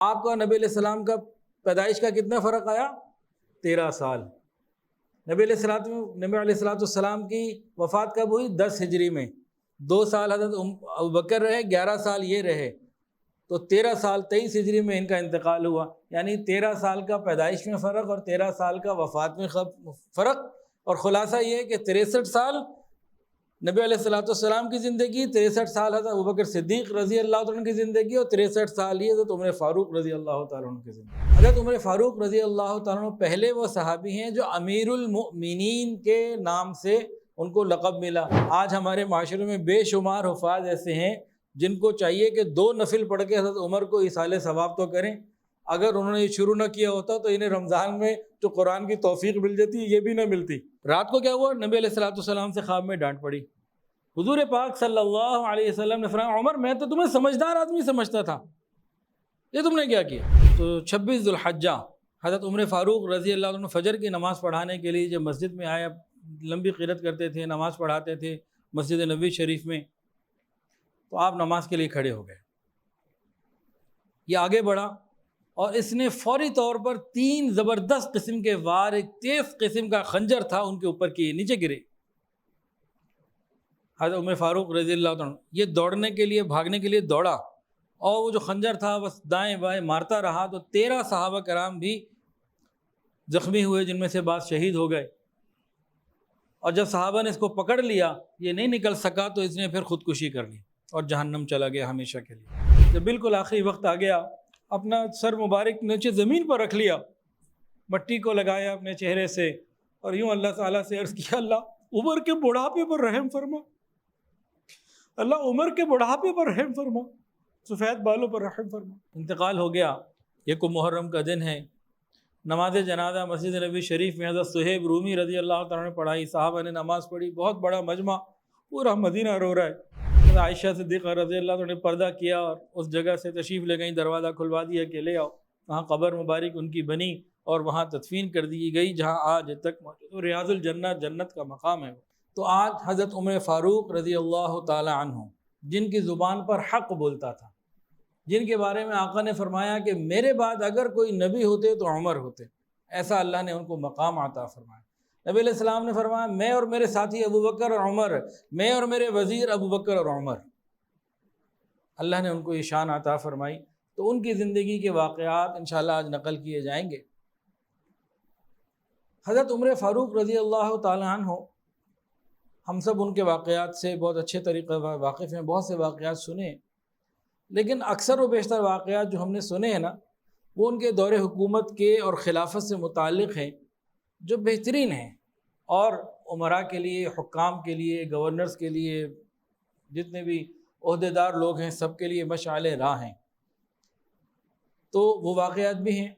آپ کا نبی علیہ السلام کا پیدائش کا کتنا فرق آیا؟ 13 سال۔ نبی علیہ السلام کی وفات کب ہوئی؟ 10 ہجری میں۔ 2 سال حضرت ابوبکر رہے، 11 سال یہ رہے، تو 13 سال 23 ہجری میں ان کا انتقال ہوا۔ یعنی 13 سال کا پیدائش میں فرق اور 13 سال کا وفات میں فرق، اور خلاصہ یہ ہے کہ 63 سال نبی علیہ السلام کی زندگی، 63 سال حضرت ابوبکر صدیق رضی اللہ عنہ کی زندگی، اور 63 سال یہ حضرت عمر فاروق رضی اللہ تعالیٰ عنہ کی زندگی۔ حضرت عمر فاروق رضی اللہ تعالیٰ عنہ پہلے وہ صحابی ہیں جو امیر المؤمنین کے نام سے ان کو لقب ملا۔ آج ہمارے معاشرے میں بے شمار حفاظ ایسے ہیں جن کو چاہیے کہ 2 نفل پڑھ کے حضرت عمر کو ایصال ثواب تو کریں۔ اگر انہوں نے یہ شروع نہ کیا ہوتا تو انہیں رمضان میں جو قرآن کی توفیق مل جاتی یہ بھی نہ ملتی۔ رات کو کیا ہوا؟ نبی علیہ السلام سے خواب میں ڈانٹ پڑی۔ حضور پاک صلی اللہ علیہ وسلم نے فرمایا عمر میں تو تمہیں سمجھدار آدمی سمجھتا تھا، یہ تم نے کیا کیا؟ تو 26 ذو الحجہ حضرت عمر فاروق رضی اللہ عنہ فجر کی نماز پڑھانے کے لیے جب مسجد میں آیا، لمبی قرات کرتے تھے، نماز پڑھاتے تھے مسجد نبوی شریف میں، تو آپ نماز کے لیے کھڑے ہو گئے۔ یہ آگے بڑھا اور اس نے فوری طور پر 3 زبردست قسم کے وار، ایک تیز قسم کا خنجر تھا ان کے اوپر کیے، نیچے گرے۔ حضرت عمر فاروق رضی اللہ عنہ یہ دوڑنے کے لیے، بھاگنے کے لیے دوڑا، اور وہ جو خنجر تھا بس دائیں بائیں مارتا رہا، تو 13 صحابہ کرام بھی زخمی ہوئے، جن میں سے بعض شہید ہو گئے۔ اور جب صحابہ نے اس کو پکڑ لیا، یہ نہیں نکل سکا، تو اس نے پھر خودکشی کر لی اور جہنم چلا گیا ہمیشہ کے لیے۔ جب بالکل آخری وقت آ گیا، اپنا سر مبارک نیچے زمین پر رکھ لیا، مٹی کو لگایا اپنے چہرے سے، اور یوں اللہ تعالیٰ سے عرض کیا اللہ عمر کے بڑھاپے پر رحم فرما، اللہ عمر کے بڑھاپے پر رحم فرما، سفید بالوں پر رحم فرما۔ انتقال ہو گیا۔ 1 محرم کا دن ہے، نماز جنازہ مسجد نبوی شریف میں حضرت صہیب رومی رضی اللہ تعالیٰ نے پڑھائی، صحابہ نے نماز پڑھی، بہت بڑا مجمع، پورا مدینہ رو رہا ہے۔ عائشہ صدیقہ رضی اللہ عنہ نے پردہ کیا اور اس جگہ سے تشریف لے گئیں، دروازہ کھلوا دیا کہ لے آؤ۔ وہاں قبر مبارک ان کی بنی اور وہاں تدفین کر دی گئی، جہاں آج تک موجود ریاض الجنہ، جنت کا مقام ہے۔ تو آج حضرت عمر فاروق رضی اللہ تعالی عنہ، جن کی زبان پر حق بولتا تھا، جن کے بارے میں آقا نے فرمایا کہ میرے بعد اگر کوئی نبی ہوتے تو عمر ہوتے، ایسا اللہ نے ان کو مقام عطا فرمایا۔ نبی علیہ السلام نے فرمایا میں اور میرے ساتھی ابوبکر اور عمر، میں اور میرے وزیر ابوبکر اور عمر، اللہ نے ان کو یہ شان عطا فرمائی۔ تو ان کی زندگی کے واقعات انشاءاللہ آج نقل کیے جائیں گے۔ حضرت عمر فاروق رضی اللہ تعالیٰ عنہ، ہم سب ان کے واقعات سے بہت اچھے طریقے واقف ہیں، بہت سے واقعات سنے، لیکن اکثر و بیشتر واقعات جو ہم نے سنے ہیں نا، وہ ان کے دور حکومت کے اور خلافت سے متعلق ہیں، جو بہترین ہیں، اور امراء کے لیے، حکام کے لیے، گورنرز کے لیے، جتنے بھی عہدیدار لوگ ہیں، سب کے لیے مشعل راہ ہیں۔ تو وہ واقعات بھی ہیں،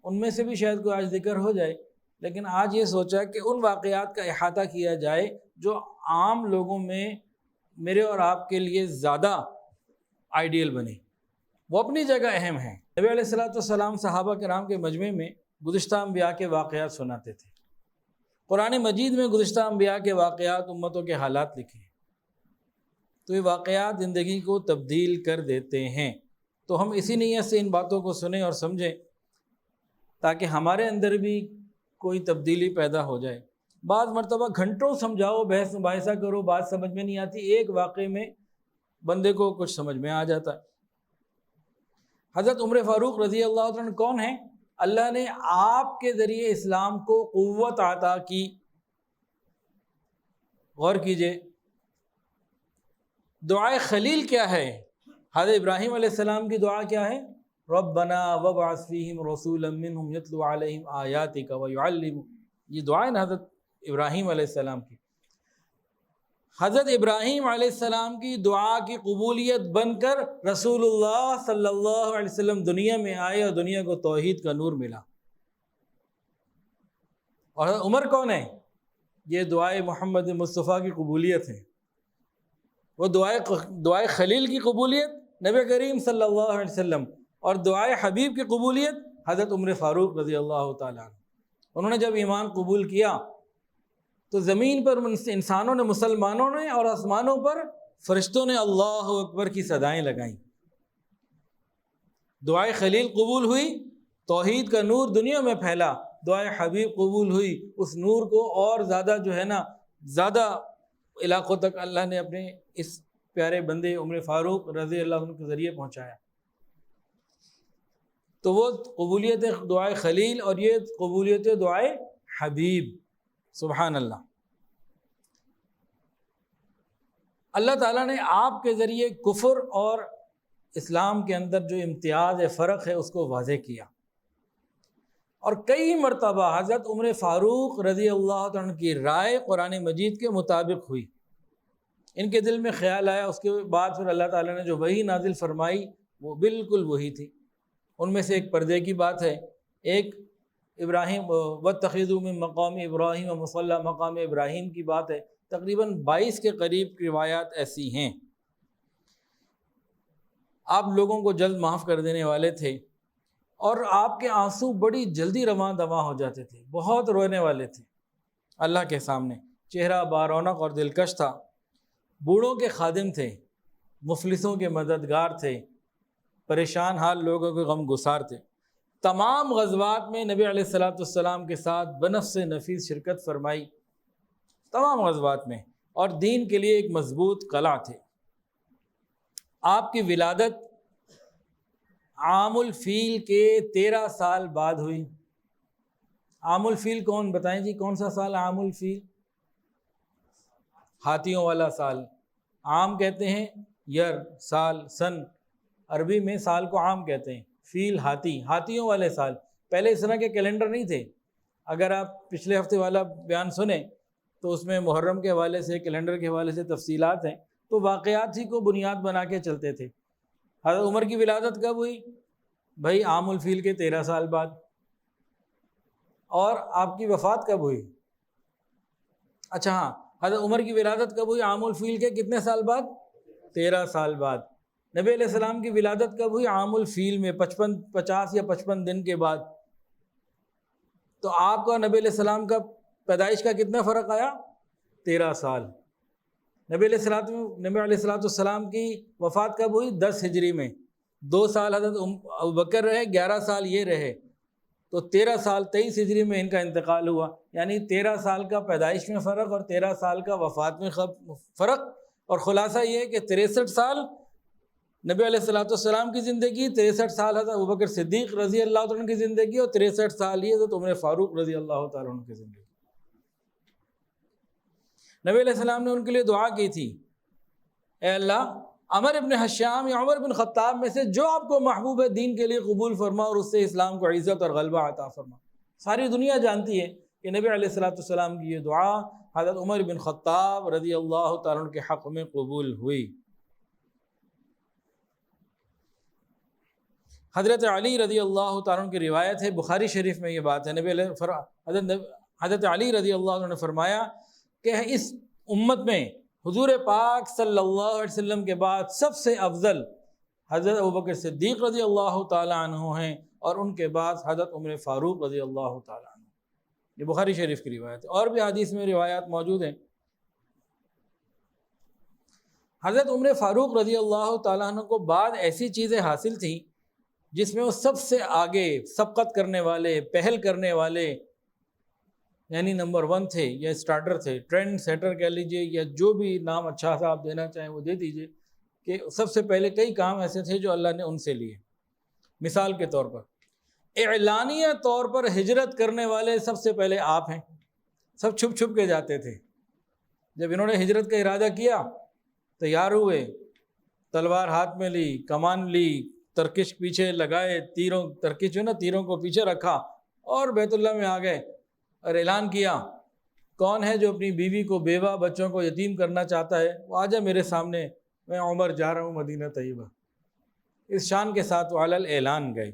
ان میں سے بھی شاید کوئی آج ذکر ہو جائے، لیکن آج یہ سوچا کہ ان واقعات کا احاطہ کیا جائے جو عام لوگوں میں میرے اور آپ کے لیے زیادہ آئیڈیل بنے، وہ اپنی جگہ اہم ہیں۔ نبی علیہ السلام صحابہ کرام کے مجمع میں گزشتہ انبیاء کے واقعات سناتے تھے۔ قرآن مجید میں گزشتہ انبیاء کے واقعات، امتوں کے حالات لکھے ہیں، تو یہ واقعات زندگی کو تبدیل کر دیتے ہیں۔ تو ہم اسی نیت سے ان باتوں کو سنیں اور سمجھیں تاکہ ہمارے اندر بھی کوئی تبدیلی پیدا ہو جائے۔ بعض مرتبہ گھنٹوں سمجھاؤ، بحث مباحثہ کرو، بات سمجھ میں نہیں آتی، ایک واقعے میں بندے کو کچھ سمجھ میں آ جاتا ہے۔ حضرت عمر فاروق رضی اللہ عنہ کون ہیں؟ اللہ نے آپ کے ذریعے اسلام کو قوت عطا کی۔ غور کیجئے، دعائے خلیل کیا ہے؟ حضرت ابراہیم علیہ السلام کی دعا کیا ہے؟ ربنا وابعث فیہم رسولا منہم یتلو علیہم آیاتک ویعلمہم، یہ دعا ہے نا حضرت ابراہیم علیہ السلام کی۔ حضرت ابراہیم علیہ السلام کی دعا کی قبولیت بن کر رسول اللہ صلی اللہ علیہ وسلم دنیا میں آئے اور دنیا کو توحید کا نور ملا۔ اور حضرت عمر کون ہے؟ یہ دعائے محمد مصطفیٰ کی قبولیت ہے، وہ دعائے خلیل کی قبولیت نبی کریم صلی اللہ علیہ وسلم، اور دعائے حبیب کی قبولیت حضرت عمر فاروق رضی اللہ تعالیٰ عنہ۔ انہوں نے جب ایمان قبول کیا تو زمین پر انسانوں نے، مسلمانوں نے، اور آسمانوں پر فرشتوں نے اللہ اکبر کی صدائیں لگائیں۔ دعائے خلیل قبول ہوئی، توحید کا نور دنیا میں پھیلا، دعائے حبیب قبول ہوئی، اس نور کو اور زیادہ جو ہے نا زیادہ علاقوں تک اللہ نے اپنے اس پیارے بندے عمر فاروق رضی اللہ عنہ کے ذریعے پہنچایا۔ تو وہ قبولیت دعائے خلیل اور یہ قبولیت دعائے حبیب، سبحان اللہ۔ اللہ تعالیٰ نے آپ کے ذریعے کفر اور اسلام کے اندر جو امتیاز فرق ہے اس کو واضح کیا، اور کئی مرتبہ حضرت عمر فاروق رضی اللہ عنہ کی رائے قرآن مجید کے مطابق ہوئی۔ ان کے دل میں خیال آیا، اس کے بعد پھر اللہ تعالیٰ نے جو وحی نازل فرمائی وہ بالکل وہی تھی۔ ان میں سے ایک پردے کی بات ہے، ایک ابراہیم واتخذوا من مقام ابراہیم مصلی، مقام ابراہیم کی بات ہے۔ تقریباً 22 کے قریب روایات ایسی ہیں۔ آپ لوگوں کو جلد معاف کر دینے والے تھے، اور آپ کے آنسو بڑی جلدی رواں دواں ہو جاتے تھے، بہت رونے والے تھے اللہ کے سامنے۔ چہرہ بارونق اور دلکش تھا، بوڑھوں کے خادم تھے، مفلسوں کے مددگار تھے، پریشان حال لوگوں کے غم گسار تھے۔ تمام غزوات میں نبی علیہ السلام کے ساتھ بنفس نفیس شرکت فرمائی، تمام غزوات میں، اور دین کے لیے ایک مضبوط قلعہ تھے۔ آپ کی ولادت عام الفیل کے 13 سال بعد ہوئی۔ عام الفیل کون بتائیں جی، کون سا سال عام الفیل؟ ہاتھیوں والا سال۔ عام کہتے ہیں یر، سال، سن، عربی میں سال کو عام کہتے ہیں، فیل ہاتھی، ہاتھیوں والے سال۔ پہلے اس طرح کے کیلنڈر نہیں تھے۔ اگر آپ پچھلے ہفتے والا بیان سنیں تو اس میں محرم کے حوالے سے، کیلنڈر کے حوالے سے تفصیلات ہیں، تو واقعات ہی کو بنیاد بنا کے چلتے تھے۔ حضرت عمر کی ولادت کب ہوئی؟ بھائی عام الفیل کے 13 سال بعد۔ اور آپ کی وفات کب ہوئی؟ اچھا ہاں، حضرت عمر کی ولادت کب ہوئی؟ عام الفیل کے کتنے سال بعد؟ 13 سال بعد۔ نبی علیہ السلام کی ولادت کب ہوئی؟ عام الفیل میں 50 یا 55 دن کے بعد۔ تو آپ کا نبی علیہ السلام کا پیدائش کا کتنا فرق آیا؟ 13 سال۔ نبی علیہ السلام کی وفات کب ہوئی؟ 10 ہجری میں۔ 2 سال حضرت ابوبکر رہے، 11 سال یہ رہے، تو 13 سال 23 ہجری میں ان کا انتقال ہوا۔ یعنی 13 سال کا پیدائش میں فرق اور 13 سال کا وفات میں فرق، اور خلاصہ یہ ہے کہ 63 سال نبی علیہ السلام کی زندگی، 63 سال حضرت ابوبکر صدیق رضی اللہ عنہ کی زندگی، اور 63 سال یہ حضرت عمر فاروق رضی اللہ تعالیٰ عنہ کی زندگی۔ نبی علیہ السلام نے ان کے لیے دعا کی تھی، اے اللہ عمر ابن حشام یا عمر بن خطاب میں سے جو آپ کو محبوب ہے دین کے لیے قبول فرما، اور اس سے اسلام کو عزت اور غلبہ عطا فرما۔ ساری دنیا جانتی ہے کہ نبی علیہ السلام کی یہ دعا حضرت عمر بن خطاب رضی اللہ تعالیٰ عنہ کے حق میں قبول ہوئی۔ حضرت علی رضی اللہ تعالیٰ عنہ کی روایت ہے، بخاری شریف میں یہ بات ہے، حضرت علی رضی اللہ عنہ نے فرمایا کہ اس امت میں حضور پاک صلی اللہ علیہ وسلم کے بعد سب سے افضل حضرت ابوبکر صدیق رضی اللہ تعالیٰ عنہ ہیں، اور ان کے بعد حضرت عمر فاروق رضی اللہ تعالیٰ عنہ۔ یہ بخاری شریف کی روایت ہے، اور بھی حدیث میں روایات موجود ہیں۔ حضرت عمر فاروق رضی اللہ تعالیٰ عنہ کو بعد ایسی چیزیں حاصل تھیں جس میں وہ سب سے آگے سبقت کرنے والے، پہل کرنے والے، یعنی نمبر 1 تھے، یا اسٹارٹر تھے، ٹرینڈ سیٹر کہہ لیجئے، یا جو بھی نام اچھا سا آپ دینا چاہیں وہ دے دیجئے، کہ سب سے پہلے کئی کام ایسے تھے جو اللہ نے ان سے لیے۔ مثال کے طور پر اعلانیہ طور پر ہجرت کرنے والے سب سے پہلے آپ ہیں۔ سب چھپ چھپ کے جاتے تھے۔ جب انہوں نے ہجرت کا ارادہ کیا، تیار ہوئے، تلوار ہاتھ میں لی، کمان لی، ترکش پیچھے لگائے، ترکش جو نا تیروں کو پیچھے رکھا، اور بیت اللہ میں آ گئے اور اعلان کیا، کون ہے جو اپنی بیوی کو، بیوہ بچوں کو یتیم کرنا چاہتا ہے وہ آ جائے میرے سامنے، میں عمر جا رہا ہوں مدینہ طیبہ۔ اس شان کے ساتھ وہ علل اعلان گئے۔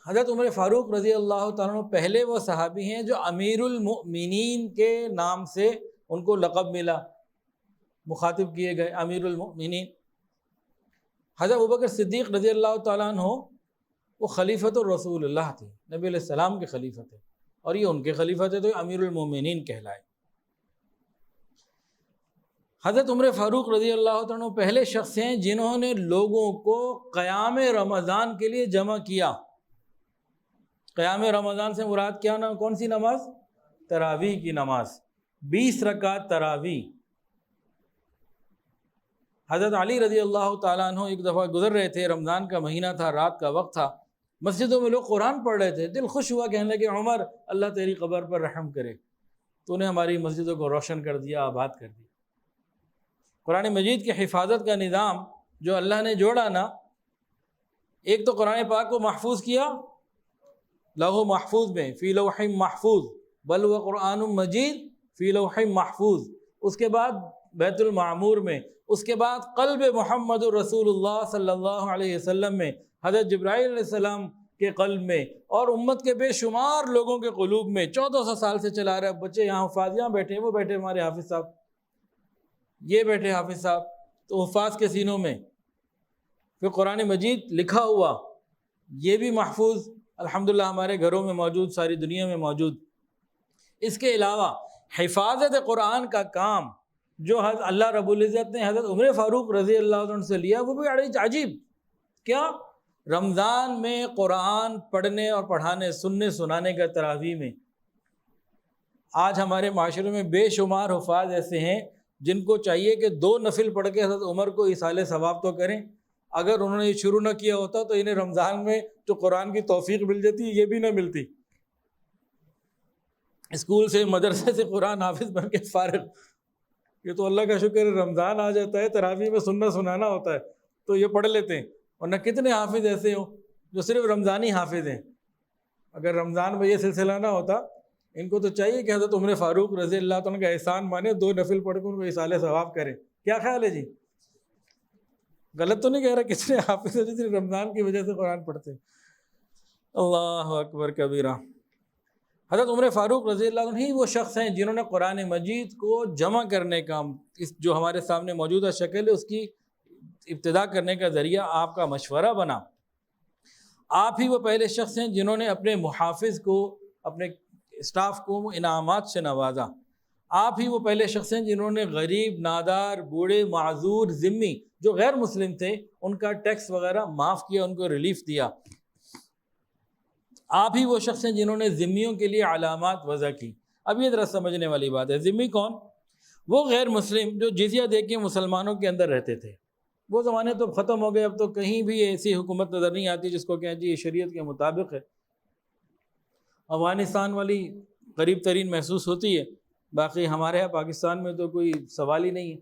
حضرت عمر فاروق رضی اللہ تعالیٰ عنہ پہلے وہ صحابی ہیں جو امیر المؤمنین کے نام سے ان کو لقب ملا، مخاطب کیے گئے امیر المؤمنین۔ حضرت ابوبکر صدیق رضی اللہ تعالیٰ عنہ وہ خلیفۃ الرسول اللہ تھے، نبی علیہ السلام کے خلیفہ تھے، اور یہ ان کے خلیفہ تھے، تو امیر المؤمنین کہلائے۔ حضرت عمر فاروق رضی اللہ عنہ پہلے شخص ہیں جنہوں نے لوگوں کو قیام رمضان کے لیے جمع کیا۔ قیام رمضان سے مراد کیا کون سی نماز؟ تراویح کی نماز، 20 رکعت تراویح۔ حضرت علی رضی اللہ تعالیٰ عنہ ایک دفعہ گزر رہے تھے، رمضان کا مہینہ تھا، رات کا وقت تھا، مسجدوں میں لوگ قرآن پڑھ رہے تھے، دل خوش ہوا، کہنے لگے عمر اللہ تیری قبر پر رحم کرے، تو نے ہماری مسجدوں کو روشن کر دیا، آباد کر دیا۔ قرآن مجید کی حفاظت کا نظام جو اللہ نے جوڑا نا، ایک تو قرآن پاک کو محفوظ کیا لوح محفوظ میں، فی لوح محفوظ، بل و قرآن مجید فی لوح محفوظ، اس کے بعد بیت المعمور میں، اس کے بعد قلب محمد رسول اللہ صلی اللہ علیہ وسلم میں، حضرت جبرائیل علیہ السلام کے قلب میں، اور امت کے بے شمار لوگوں کے قلوب میں 1400 سال سے چلا رہا ہے۔ بچے یہاں حفاظ یہاں بیٹھے، وہ بیٹھے ہمارے حافظ صاحب، یہ بیٹھے حافظ صاحب، تو حفاظ کے سینوں میں پھر قرآن مجید لکھا ہوا، یہ بھی محفوظ الحمدللہ ہمارے گھروں میں موجود، ساری دنیا میں موجود۔ اس کے علاوہ حفاظت قرآن کا کام جو اللہ رب العزت نے حضرت عمر فاروق رضی اللہ عنہ سے لیا، وہ بھی عجیب۔ کیا؟ رمضان میں قرآن پڑھنے اور پڑھانے، سننے سنانے کا تراویح میں۔ آج ہمارے معاشرے میں بے شمار حفاظ ایسے ہیں جن کو چاہیے کہ 2 نفل پڑھ کے حضرت عمر کو ایصال ثواب تو کریں۔ اگر انہوں نے یہ شروع نہ کیا ہوتا تو انہیں رمضان میں جو قرآن کی توفیق مل جاتی، یہ بھی نہ ملتی۔ اسکول سے، مدرسے سے قرآن حافظ بن کے فارغ، یہ تو اللہ کا شکر ہے، رمضان آ جاتا ہے، تراویح میں سننا سنانا ہوتا ہے تو یہ پڑھ لیتے ہیں، ورنہ کتنے حافظ ایسے ہوں جو صرف رمضانی حافظ ہیں۔ اگر رمضان میں یہ سلسلہ نہ ہوتا، ان کو تو چاہیے کہ حضرت عمر فاروق رضی اللہ عنہ کا احسان مانے، 2 نفل پڑھ کے ان کو ایصال ثواب کرے۔ کیا خیال ہے جی؟ غلط تو نہیں کہہ رہا؟ کتنے حافظ ہیں جو صرف رمضان کی وجہ سے قرآن پڑھتے ہیں؟ اللہ اکبر کبیرہ۔ حضرت عمر فاروق رضی اللہ عنہ ہی وہ شخص ہیں جنہوں نے قرآن مجید کو جمع کرنے کا، اس جو ہمارے سامنے موجودہ شکل ہے اس کی ابتدا کرنے کا ذریعہ آپ کا مشورہ بنا۔ آپ ہی وہ پہلے شخص ہیں جنہوں نے اپنے محافظ کو، اپنے اسٹاف کو انعامات سے نوازا۔ آپ ہی وہ پہلے شخص ہیں جنہوں نے غریب، نادار، بوڑھے، معذور، ذمی جو غیر مسلم تھے ان کا ٹیکس وغیرہ معاف کیا، ان کو ریلیف دیا۔ آپ ہی وہ شخص ہیں جنہوں نے ذمیوں کے لیے علامات وضع کی۔ اب یہ ذرا سمجھنے والی بات ہے، ذمی کون؟ وہ غیر مسلم جو جزیہ دے کے مسلمانوں کے اندر رہتے تھے۔ وہ زمانے تو ختم ہو گئے، اب تو کہیں بھی ایسی حکومت نظر نہیں آتی جس کو کہیں جی یہ شریعت کے مطابق ہے۔ افغانستان والی قریب ترین محسوس ہوتی ہے، باقی ہمارے یہاں پاکستان میں تو کوئی سوال ہی نہیں ہے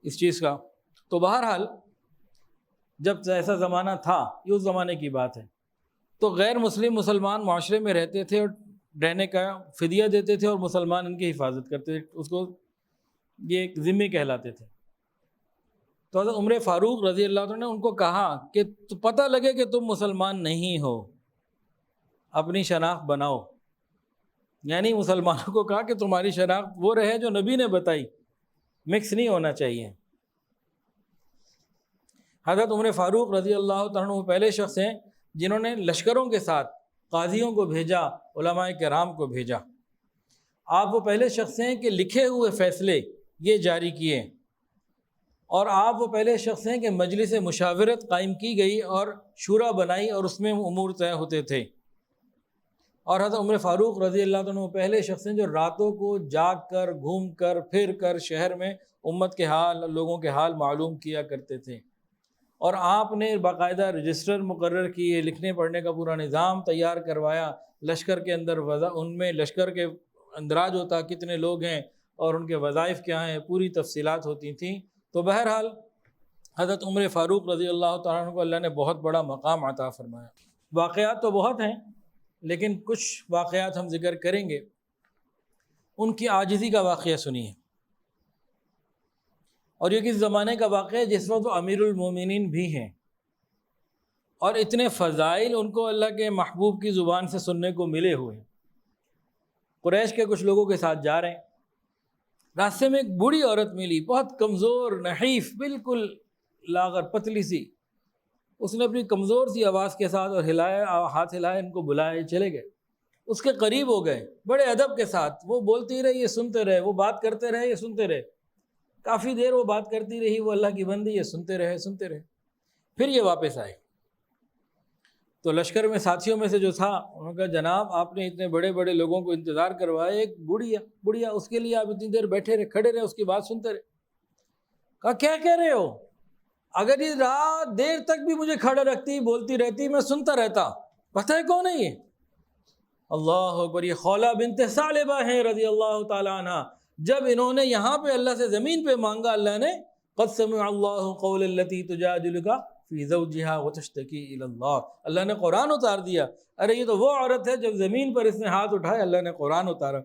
اس چیز کا۔ تو بہرحال جب ایسا زمانہ تھا، یہ اس زمانے کی بات ہے، تو غیر مسلم مسلمان معاشرے میں رہتے تھے اور رہنے کا فدیہ دیتے تھے، اور مسلمان ان کی حفاظت کرتے تھے، اس کو یہ ایک ذمہ کہلاتے تھے۔ تو حضرت عمر فاروق رضی اللہ عنہ نے ان کو کہا کہ پتہ لگے کہ تم مسلمان نہیں ہو، اپنی شناخت بناؤ۔ یعنی مسلمانوں کو کہا کہ تمہاری شناخت وہ رہے جو نبی نے بتائی، مکس نہیں ہونا چاہیے۔ حضرت عمر فاروق رضی اللہ عنہ وہ پہلے شخص ہیں جنہوں نے لشکروں کے ساتھ قاضیوں کو بھیجا، علماء کرام کو بھیجا۔ آپ وہ پہلے شخص ہیں کہ لکھے ہوئے فیصلے یہ جاری کیے، اور آپ وہ پہلے شخص ہیں کہ مجلس مشاورت قائم کی گئی اور شورا بنائی اور اس میں امور طے ہوتے تھے۔ اور حضرت عمر فاروق رضی اللہ عنہ وہ پہلے شخص ہیں جو راتوں کو جاگ کر، گھوم کر، پھر کر شہر میں امت کے حال، لوگوں کے حال معلوم کیا کرتے تھے۔ اور آپ نے باقاعدہ رجسٹر مقرر کیے، لکھنے پڑھنے کا پورا نظام تیار کروایا، لشکر کے اندر ان میں لشکر کے اندراج ہوتا، کتنے لوگ ہیں اور ان کے وظائف کیا ہیں، پوری تفصیلات ہوتی تھیں۔ تو بہرحال حضرت عمر فاروق رضی اللہ تعالیٰ عنہ کو اللہ نے بہت بڑا مقام عطا فرمایا۔ واقعات تو بہت ہیں، لیکن کچھ واقعات ہم ذکر کریں گے۔ ان کی عاجزی کا واقعہ سنیے، اور یہ کس زمانے کا واقعہ ہے جس وقت وہ امیر المومنین بھی ہیں، اور اتنے فضائل ان کو اللہ کے محبوب کی زبان سے سننے کو ملے ہوئے ہیں۔ قریش کے کچھ لوگوں کے ساتھ جا رہے ہیں، راستے میں ایک بوڑھی عورت ملی، بہت کمزور، نحیف، بالکل لاغر، پتلی سی۔ اس نے اپنی کمزور سی آواز کے ساتھ اور ہاتھ ہلائے، ان کو بلائے، چلے گئے۔ اس کے قریب ہو گئے بڑے ادب کے ساتھ. وہ بولتی رہی، یہ سنتے رہے، وہ بات کرتے رہے، یہ سنتے رہے. کافی دیر وہ بات کرتی رہی، وہ اللہ کی بندی، یہ سنتے رہے. پھر یہ واپس آئے تو لشکر میں ساتھیوں میں سے جو تھا انہوں نے کہا جناب آپ نے اتنے بڑے بڑے لوگوں کو انتظار کروایا، ایک بڑھیا اس کے لیے آپ اتنی دیر بیٹھے رہے، کھڑے رہے، اس کی بات سنتے رہے. کہا کیا کہہ رہے ہو؟ اگر یہ رات دیر تک بھی مجھے کھڑا رکھتی، بولتی رہتی، میں سنتا رہتا. پتہ ہے کون ہے یہ؟ اللہ اکبر، یہ خولہ بنت ثعلبہ ہیں رضی اللہ تعالیٰ عنہ. جب انہوں نے یہاں پہ اللہ سے زمین پہ مانگا، اللہ نے قد سمع اللہ قول التی تجادلک فی زوجہا وتشتکی الی اللہ، اللہ نے قرآن اتار دیا. ارے یہ تو وہ عورت ہے جب زمین پر اس نے ہاتھ اٹھائے اللہ نے قرآن اتارا.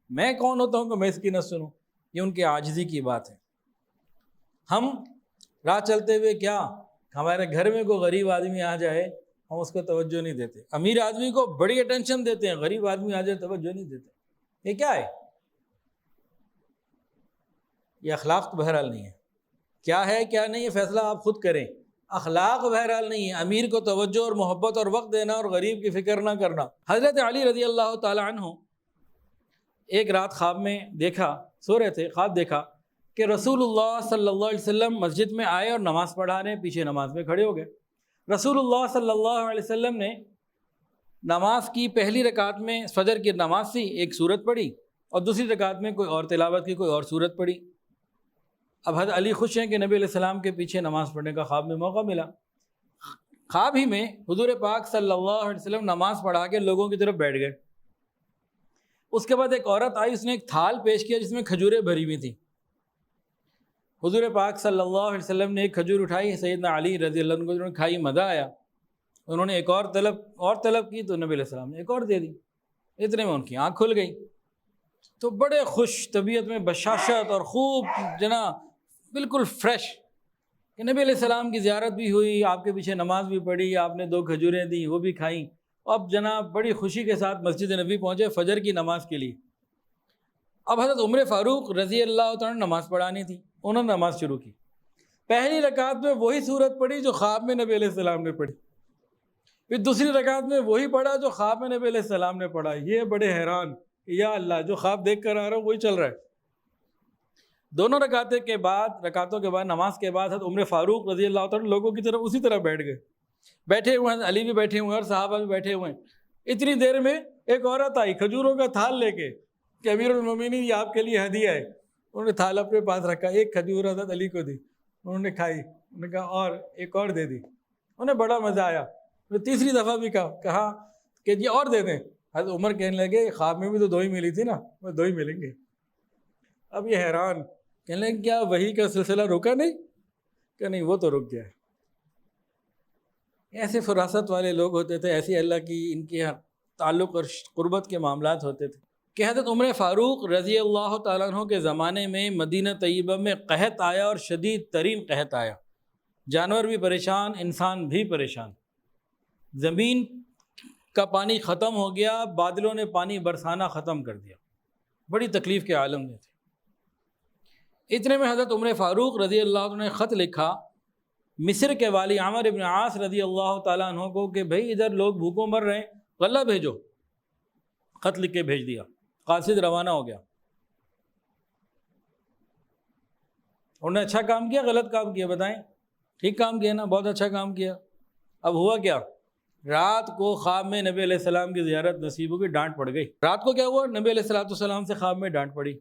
میں کون ہوتا ہوں کہ میں اس کی نہ سنوں؟ یہ ان کے عاجزی کی بات ہے. ہم راہ چلتے ہوئے کیا ہمارے گھر میں کوئی غریب آدمی آ جائے ہم اس کو توجہ نہیں دیتے. امیر آدمی کو بڑی اٹینشن دیتے ہیں، غریب آدمی آ جائے توجہ نہیں دیتے. یہ کیا ہے؟ یہ اخلاق تو بہرحال نہیں ہے. کیا ہے کیا نہیں یہ فیصلہ آپ خود کریں. اخلاق بہرحال نہیں ہے امیر کو توجہ اور محبت اور وقت دینا اور غریب کی فکر نہ کرنا. حضرت علی رضی اللہ تعالیٰ عنہ ایک رات خواب میں دیکھا، سو رہے تھے، خواب دیکھا کہ رسول اللہ صلی اللہ علیہ وسلم مسجد میں آئے اور نماز پڑھا رہے ہیں، پیچھے نماز میں کھڑے ہو گئے. رسول اللہ صلی اللہ علیہ وسلم نے نماز کی پہلی رکعت میں فجر کی نماز تھی، ایک سورت پڑھی، اور دوسری رکعت میں کوئی اور تلاوت کی، کوئی اور سورت پڑھی. اب حضرت علی خوش ہیں کہ نبی علیہ السلام کے پیچھے نماز پڑھنے کا خواب میں موقع ملا. خواب ہی میں حضور پاک صلی اللہ علیہ وسلم نماز پڑھا کے لوگوں کی طرف بیٹھ گئے. اس کے بعد ایک عورت آئی، اس نے ایک تھال پیش کیا جس میں کھجوریں بھری ہوئی تھیں. حضور پاک صلی اللہ علیہ وسلم نے ایک کھجور اٹھائی، سیدنا علی رضی اللہ عنہ کو انہوں نے کھائی، مزہ آیا. انہوں نے ایک اور طلب کی تو نبی علیہ السلام نے ایک اور دے دی. اتنے میں ان کی آنکھ کھل گئی تو بڑے خوش طبیعت میں، بشاشت اور خوب بالکل فریش کہ نبی علیہ السلام کی زیارت بھی ہوئی، آپ کے پیچھے نماز بھی پڑھی، آپ نے 2 کھجوریں دی وہ بھی کھائیں. اب جناب بڑی خوشی کے ساتھ مسجد نبی پہنچے فجر کی نماز کے لیے. اب حضرت عمر فاروق رضی اللہ تعالیٰ نماز پڑھانی تھی، انہوں نے نماز شروع کی. پہلی رکعت میں وہی سورت پڑھی جو خواب میں نبی علیہ السلام نے پڑھی، پھر دوسری رکعت میں وہی پڑھا جو خواب میں نبی علیہ السلام نے پڑھا. یہ بڑے حیران، یا اللہ جو خواب دیکھ کر آ رہا ہوں وہی چل رہا ہے. دونوں رکعتوں کے بعد نماز کے بعد حضرت عمر فاروق رضی اللہ تعالیٰ لوگوں کی طرف اسی طرح بیٹھ گئے. بیٹھے ہوئے ہیں، علی بھی بیٹھے ہوئے ہیں اور صحابہ بھی بیٹھے ہوئے ہیں. اتنی دیر میں ایک عورت آئی کھجوروں کا تھال لے کے کہ امیر المومنین یہ آپ کے لیے ہدیہ ہے. انہوں نے تھال اپنے پاس رکھا، ایک کھجور حضرت علی کو دی، انہوں نے کھائی، انہوں نے کہا اور ایک اور دے دی. انہیں بڑا مزہ آیا. تیسری دفعہ بھی کہا کہ یہ اور دے دیں. حضرت عمر کہنے لگے خواب میں بھی تو 2 ہی ملی تھی نا، وہ 2 ہی ملیں گے. اب یہ حیران کہنے لگے کیا وحی کا سلسلہ رکا نہیں؟ کہ نہیں، وہ تو رک گیا ہے. ایسے فراست والے لوگ ہوتے تھے، ایسی اللہ کی ان کے تعلق اور قربت کے معاملات ہوتے تھے کہ حضرت عمر فاروق رضی اللہ تعالیٰ عنہ کے زمانے میں مدینہ طیبہ میں قحط آیا اور شدید ترین قحط آیا. جانور بھی پریشان، انسان بھی پریشان. زمین کا پانی ختم ہو گیا، بادلوں نے پانی برسانا ختم کر دیا. بڑی تکلیف کے عالم میں تھے. اتنے میں حضرت عمر فاروق رضی اللہ عنہ نے خط لکھا مصر کے والی عمرو بن عاص رضی اللہ تعالیٰ عنہ کو کہ بھئی ادھر لوگ بھوکوں مر رہے ہیں، غلہ بھیجو. خط لکھ کے بھیج دیا، قاصد روانہ ہو گیا. انہوں نے اچھا کام کیا غلط کام کیا؟ بتائیں. ٹھیک کام کیا نا، بہت اچھا کام کیا. اب ہوا کیا؟ رات کو خواب میں نبی علیہ السلام کی زیارت نصیب ہو گئی، ڈانٹ پڑ گئی. رات کو کیا ہوا؟ نبی علیہ السلام سے خواب میں ڈانٹ پڑی.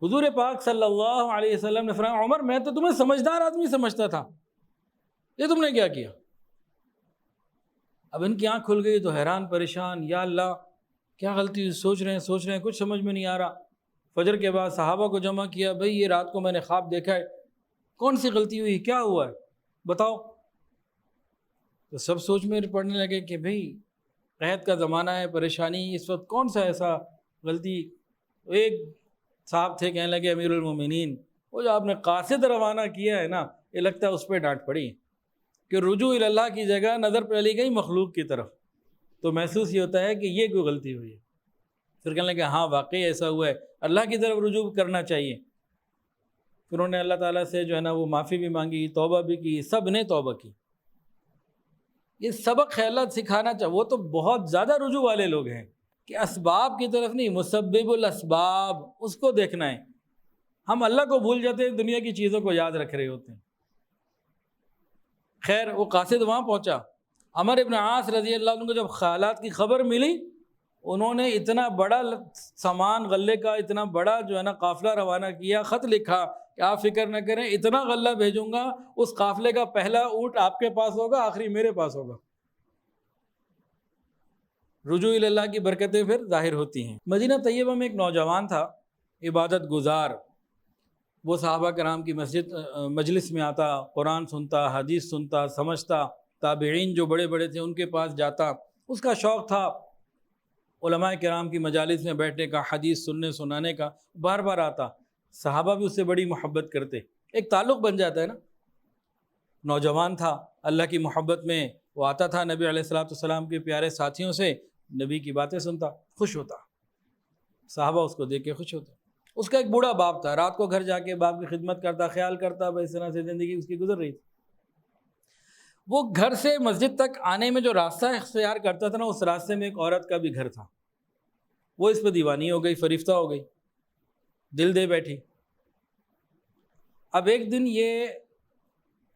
حضور پاک صلی اللہ علیہ وسلم نے فرمایا عمر میں تو تمہیں سمجھدار آدمی سمجھتا تھا، یہ تم نے کیا کیا؟ اب ان کی آنکھ کھل گئی تو حیران پریشان، یا اللہ کیا غلطی، سوچ رہے ہیں کچھ سمجھ میں نہیں آ رہا. فجر کے بعد صحابہ کو جمع کیا، بھئی یہ رات کو میں نے خواب دیکھا ہے، کون سی غلطی ہوئی، کیا ہوا ہے بتاؤ. تو سب سوچ میں پڑنے لگے کہ بھئی قحط کا زمانہ ہے، پریشانی اس وقت، کون سا ایسا غلطی. ایک صاحب تھے کہنے لگے امیر المومنین وہ جو آپ نے قاصد روانہ کیا ہے نا، یہ لگتا ہے اس پہ ڈانٹ پڑی کہ رجوع اللہ کی جگہ نظر چلی گئی مخلوق کی طرف، تو محسوس یہ ہوتا ہے کہ یہ کوئی غلطی ہوئی ہے. پھر کہنے لگے ہاں واقعی ایسا ہوا ہے، اللہ کی طرف رجوع کرنا چاہیے. پھر انہوں نے اللہ تعالیٰ سے جو ہے نا وہ معافی بھی مانگی، توبہ بھی کی، سب نے توبہ کی. یہ سبق خیالات سکھانا چاہیے. وہ تو بہت زیادہ رجوع والے لوگ ہیں کہ اسباب کی طرف نہیں، مسبب الاسباب اس کو دیکھنا ہے۔ ہم اللہ کو بھول جاتے ہیں، دنیا کی چیزوں کو یاد رکھ رہے ہوتے ہیں۔ خیر وہ قاصد وہاں پہنچا، عمر ابن عاص رضی اللہ عنہ کو جب خیالات کی خبر ملی، انہوں نے اتنا بڑا سامان غلے کا، اتنا بڑا جو ہے نا قافلہ روانہ کیا، خط لکھا کہ آپ فکر نہ کریں، اتنا غلہ بھیجوں گا، اس قافلے کا پہلا اونٹ آپ کے پاس ہوگا، آخری میرے پاس ہوگا۔ رجوع اللہ کی برکتیں پھر ظاہر ہوتی ہیں۔ مدینہ طیبہ میں ایک نوجوان تھا، عبادت گزار، وہ صحابہ کرام کی مجلس میں آتا، قرآن سنتا، حدیث سنتا، سمجھتا، تابعین جو بڑے بڑے تھے ان کے پاس جاتا، اس کا شوق تھا علماء کرام کی مجالس میں بیٹھنے کا، حدیث سننے سنانے کا، بار بار آتا، صحابہ بھی اس سے بڑی محبت کرتے، ایک تعلق بن جاتا ہے نا۔ نوجوان تھا، اللہ کی محبت میں وہ آتا تھا، نبی علیہ الصلوۃ والسلام کے پیارے ساتھیوں سے نبی کی باتیں سنتا، خوش ہوتا، صحابہ اس کو دیکھ کے خوش ہوتے۔ اس کا ایک بوڑھا باپ تھا، رات کو گھر جا کے باپ کی خدمت کرتا، خیال کرتا، بھائی اس طرح سے زندگی اس کی گزر رہی تھی۔ وہ گھر سے مسجد تک آنے میں جو راستہ اختیار کرتا تھا نا، اس راستے میں ایک عورت کا بھی گھر تھا، وہ اس پہ دیوانی ہو گئی، فریفتہ ہو گئی، دل دے بیٹھی۔ اب ایک دن یہ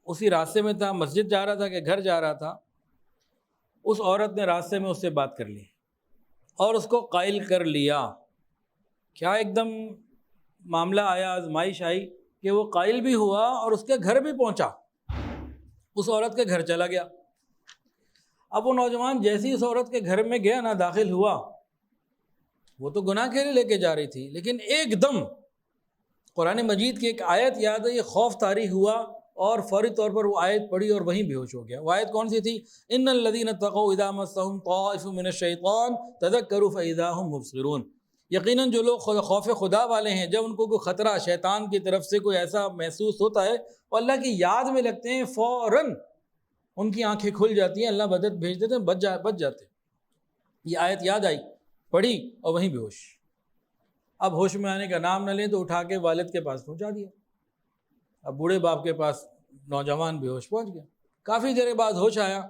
اسی راستے میں تھا، مسجد جا رہا تھا کہ گھر جا رہا تھا، اس عورت نے راستے میں اس سے بات کر لی اور اس کو قائل کر لیا۔ کیا ایک دم معاملہ آیا، آزمائش آئی کہ وہ قائل بھی ہوا اور اس کے گھر بھی پہنچا، اس عورت کے گھر چلا گیا۔ اب وہ نوجوان جیسے ہی اس عورت کے گھر میں گیا نا، داخل ہوا، وہ تو گناہ کے لیے لے کے جا رہی تھی، لیکن ایک دم قرآن مجید کی ایک آیت یاد ہے، یہ خوف طاری ہوا اور فوری طور پر وہ آیت پڑھی اور وہیں بے ہوش ہو گیا۔ وہ آیت کون سی تھی؟ ان الذین اتقوا اذا مسهم طائف من الشیطان تذکروا فاذا هم مبصرون۔ یقیناً جو لوگ خوف خدا والے ہیں، جب ان کو کوئی خطرہ شیطان کی طرف سے کوئی ایسا محسوس ہوتا ہے، وہ اللہ کی یاد میں لگتے ہیں، فوراً ان کی آنکھیں کھل جاتی ہیں، اللہ مدد بھیج دیتے ہیں، بچ جاتے ہیں۔ یہ آیت یاد آئی، پڑھی اور وہیں بے ہوش۔ اب ہوش میں آنے کا نام نہ لیں تو اٹھا کے والد کے پاس پہنچا دیا۔ اب بوڑھے باپ کے پاس نوجوان بے ہوش پہنچ گیا۔ کافی دیر بعد ہوش آیا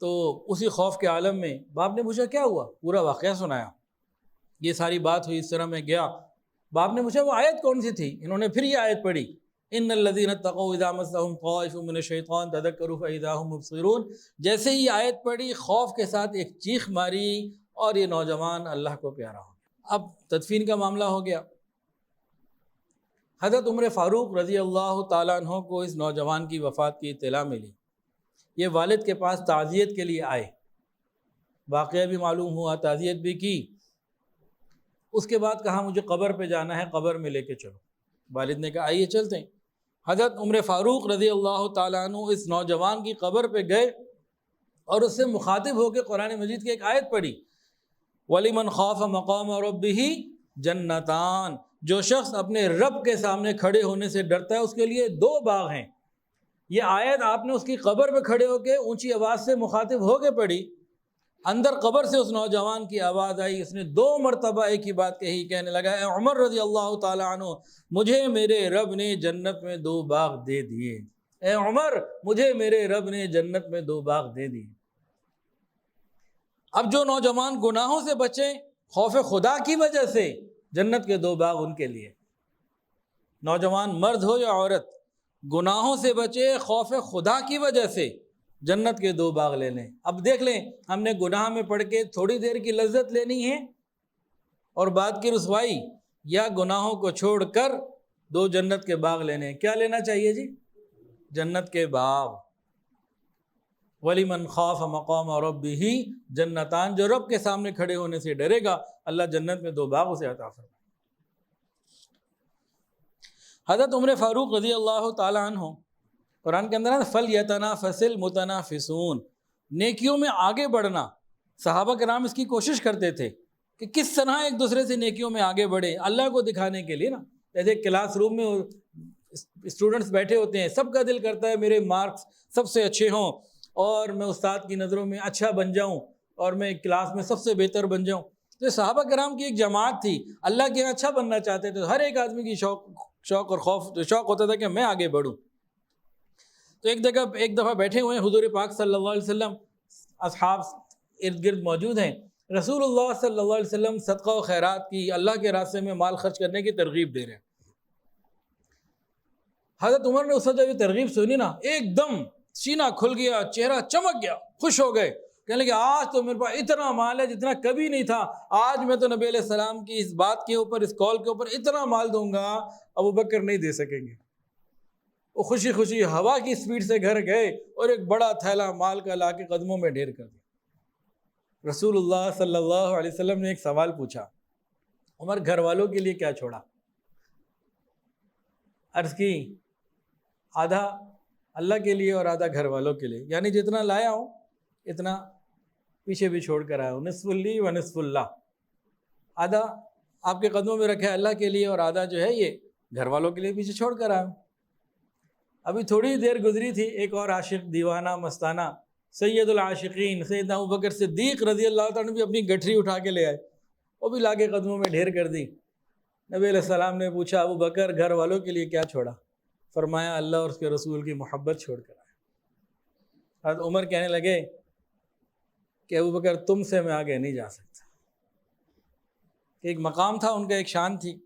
تو اسی خوف کے عالم میں باپ نے پوچھا کیا ہوا، پورا واقعہ سنایا، یہ ساری بات ہوئی، اس طرح میں گیا۔ باپ نے پوچھا وہ آیت کون سی تھی؟ انہوں نے پھر یہ آیت پڑھی، ان الذین اتقوا اذا مسهم طائف من الشیطان تذکروا فاذا هم مبصرون۔ جیسے ہی آیت پڑھی، خوف کے ساتھ ایک چیخ ماری اور یہ نوجوان اللہ کو پیارا ہو گیا۔ اب تدفین کا معاملہ ہو گیا۔ حضرت عمر فاروق رضی اللہ تعالیٰ عنہ کو اس نوجوان کی وفات کی اطلاع ملی، یہ والد کے پاس تعزیت کے لیے آئے، واقعہ بھی معلوم ہوا، تعزیت بھی کی۔ اس کے بعد کہا مجھے قبر پہ جانا ہے، قبر میں لے کے چلو۔ والد نے کہا آئیے چلتے ہیں۔ حضرت عمر فاروق رضی اللہ تعالیٰ عنہ اس نوجوان کی قبر پہ گئے اور اس سے مخاطب ہو کے قرآن مجید کی ایک آیت پڑھی، وَلِمَنْ خَافَ مَقَامَ رَبِّهِ جَنَّتَانِ۔ جو شخص اپنے رب کے سامنے کھڑے ہونے سے ڈرتا ہے، اس کے لیے 2 باغ ہیں۔ یہ آیت آپ نے اس کی قبر پہ کھڑے ہو کے اونچی آواز سے مخاطب ہو کے پڑھی۔ اندر قبر سے اس نوجوان کی آواز آئی، اس نے 2 مرتبہ ایک ہی بات کہی، کہنے لگا اے عمر رضی اللہ تعالیٰ عنہ، مجھے میرے رب نے جنت میں 2 باغ دے دیے۔ اے عمر، مجھے میرے رب نے جنت میں 2 باغ دے دیے۔ اب جو نوجوان گناہوں سے بچے خوف خدا کی وجہ سے، جنت کے 2 باغ ان کے لیے۔ نوجوان مرد ہو یا عورت، گناہوں سے بچے خوف خدا کی وجہ سے، جنت کے 2 باغ لے لیں۔ اب دیکھ لیں، ہم نے گناہ میں پڑھ کے تھوڑی دیر کی لذت لینی ہے اور بعد کی رسوائی، یا گناہوں کو چھوڑ کر 2 جنت کے باغ لینے ہیں؟ کیا لینا چاہیے جی؟ جنت کے باغ۔ وَلِمَنْ خَافَ مَقَامَ رَبِّهِ جَنَّتَانِ۔ جو رب کے سامنے کھڑے ہونے سے ڈرے گا، اللہ جنت میں 2 باغ اسے عطا فرمائے۔ حضرت عمر فاروق رضی اللہ تعالیٰ عنہ، قرآن کے اندر ہے فَلْيَتَنَافَسِ الْمُتَنَافِسُونَ، نیکیوں میں آگے بڑھنا۔ صحابہ کرام اس کی کوشش کرتے تھے کہ کس طرح ایک دوسرے سے نیکیوں میں آگے بڑھے، اللہ کو دکھانے کے لیے نا۔ جیسے کلاس روم میں اسٹوڈنٹس بیٹھے ہوتے ہیں، سب کا دل کرتا ہے میرے مارکس سب سے اچھے ہوں اور میں استاد کی نظروں میں اچھا بن جاؤں اور میں کلاس میں سب سے بہتر بن جاؤں۔ تو صحابہ کرام کی ایک جماعت تھی، اللہ کے یہاں اچھا بننا چاہتے تھے، ہر ایک آدمی کی شوق اور شوق ہوتا تھا کہ میں آگے بڑھوں۔ تو ایک دفعہ بیٹھے ہوئے ہیں، حضور پاک صلی اللہ علیہ وسلم، اصحاب ارد گرد موجود ہیں، رسول اللہ صلی اللہ علیہ وسلم صدقہ و خیرات کی، اللہ کے راستے میں مال خرچ کرنے کی ترغیب دے رہے ہیں۔ حضرت عمر نے اس وقت جب یہ ترغیب سنی نا، ایک دم سینہ کھل گیا، چہرہ چمک گیا، خوش ہو گئے، کہنے لگے آج تو میرے پاس اتنا مال ہے جتنا کبھی نہیں تھا، آج میں تو نبی علیہ السلام کی اس بات کے اوپر، اس قول کے اوپر اتنا مال دوں گا ابو بکر نہیں دے سکیں گے۔ وہ خوشی خوشی ہوا کی سپیڈ سے گھر گئے اور ایک بڑا تھیلا مال کا لا کے قدموں میں ڈھیر کر دیا۔ رسول اللہ صلی اللہ علیہ وسلم نے ایک سوال پوچھا، عمر گھر والوں کے لیے کیا چھوڑا؟ عرض کی آدھا اللہ کے لیے اور آدھا گھر والوں کے لیے، یعنی جتنا لایا ہوں اتنا پیچھے بھی چھوڑ کر آیا ہوں، نصف لی و نصف اللہ، آدھا آپ کے قدموں میں رکھا ہے اللہ کے لیے اور آدھا جو ہے یہ گھر والوں کے لیے پیچھے چھوڑ کر آیا ہوں۔ ابھی تھوڑی دیر گزری تھی، ایک اور عاشق دیوانہ مستانہ سید العاشقین سیدنا ابوبکر صدیق رضی اللہ تعالیٰ نے بھی اپنی گٹھری اٹھا کے لے آئے، وہ بھی لا کے قدموں میں ڈھیر کر دی۔ نبی علیہ السلام نے پوچھا ابو بکر گھر والوں کے لیے کیا چھوڑا؟ فرمایا اللہ اور اس کے رسول کی محبت چھوڑ کر آئے۔ حضرت عمر کہنے لگے کہ ابو بکر تم سے میں آگے نہیں جا سکتا، کہ ایک مقام تھا ان کا، ایک شان تھی۔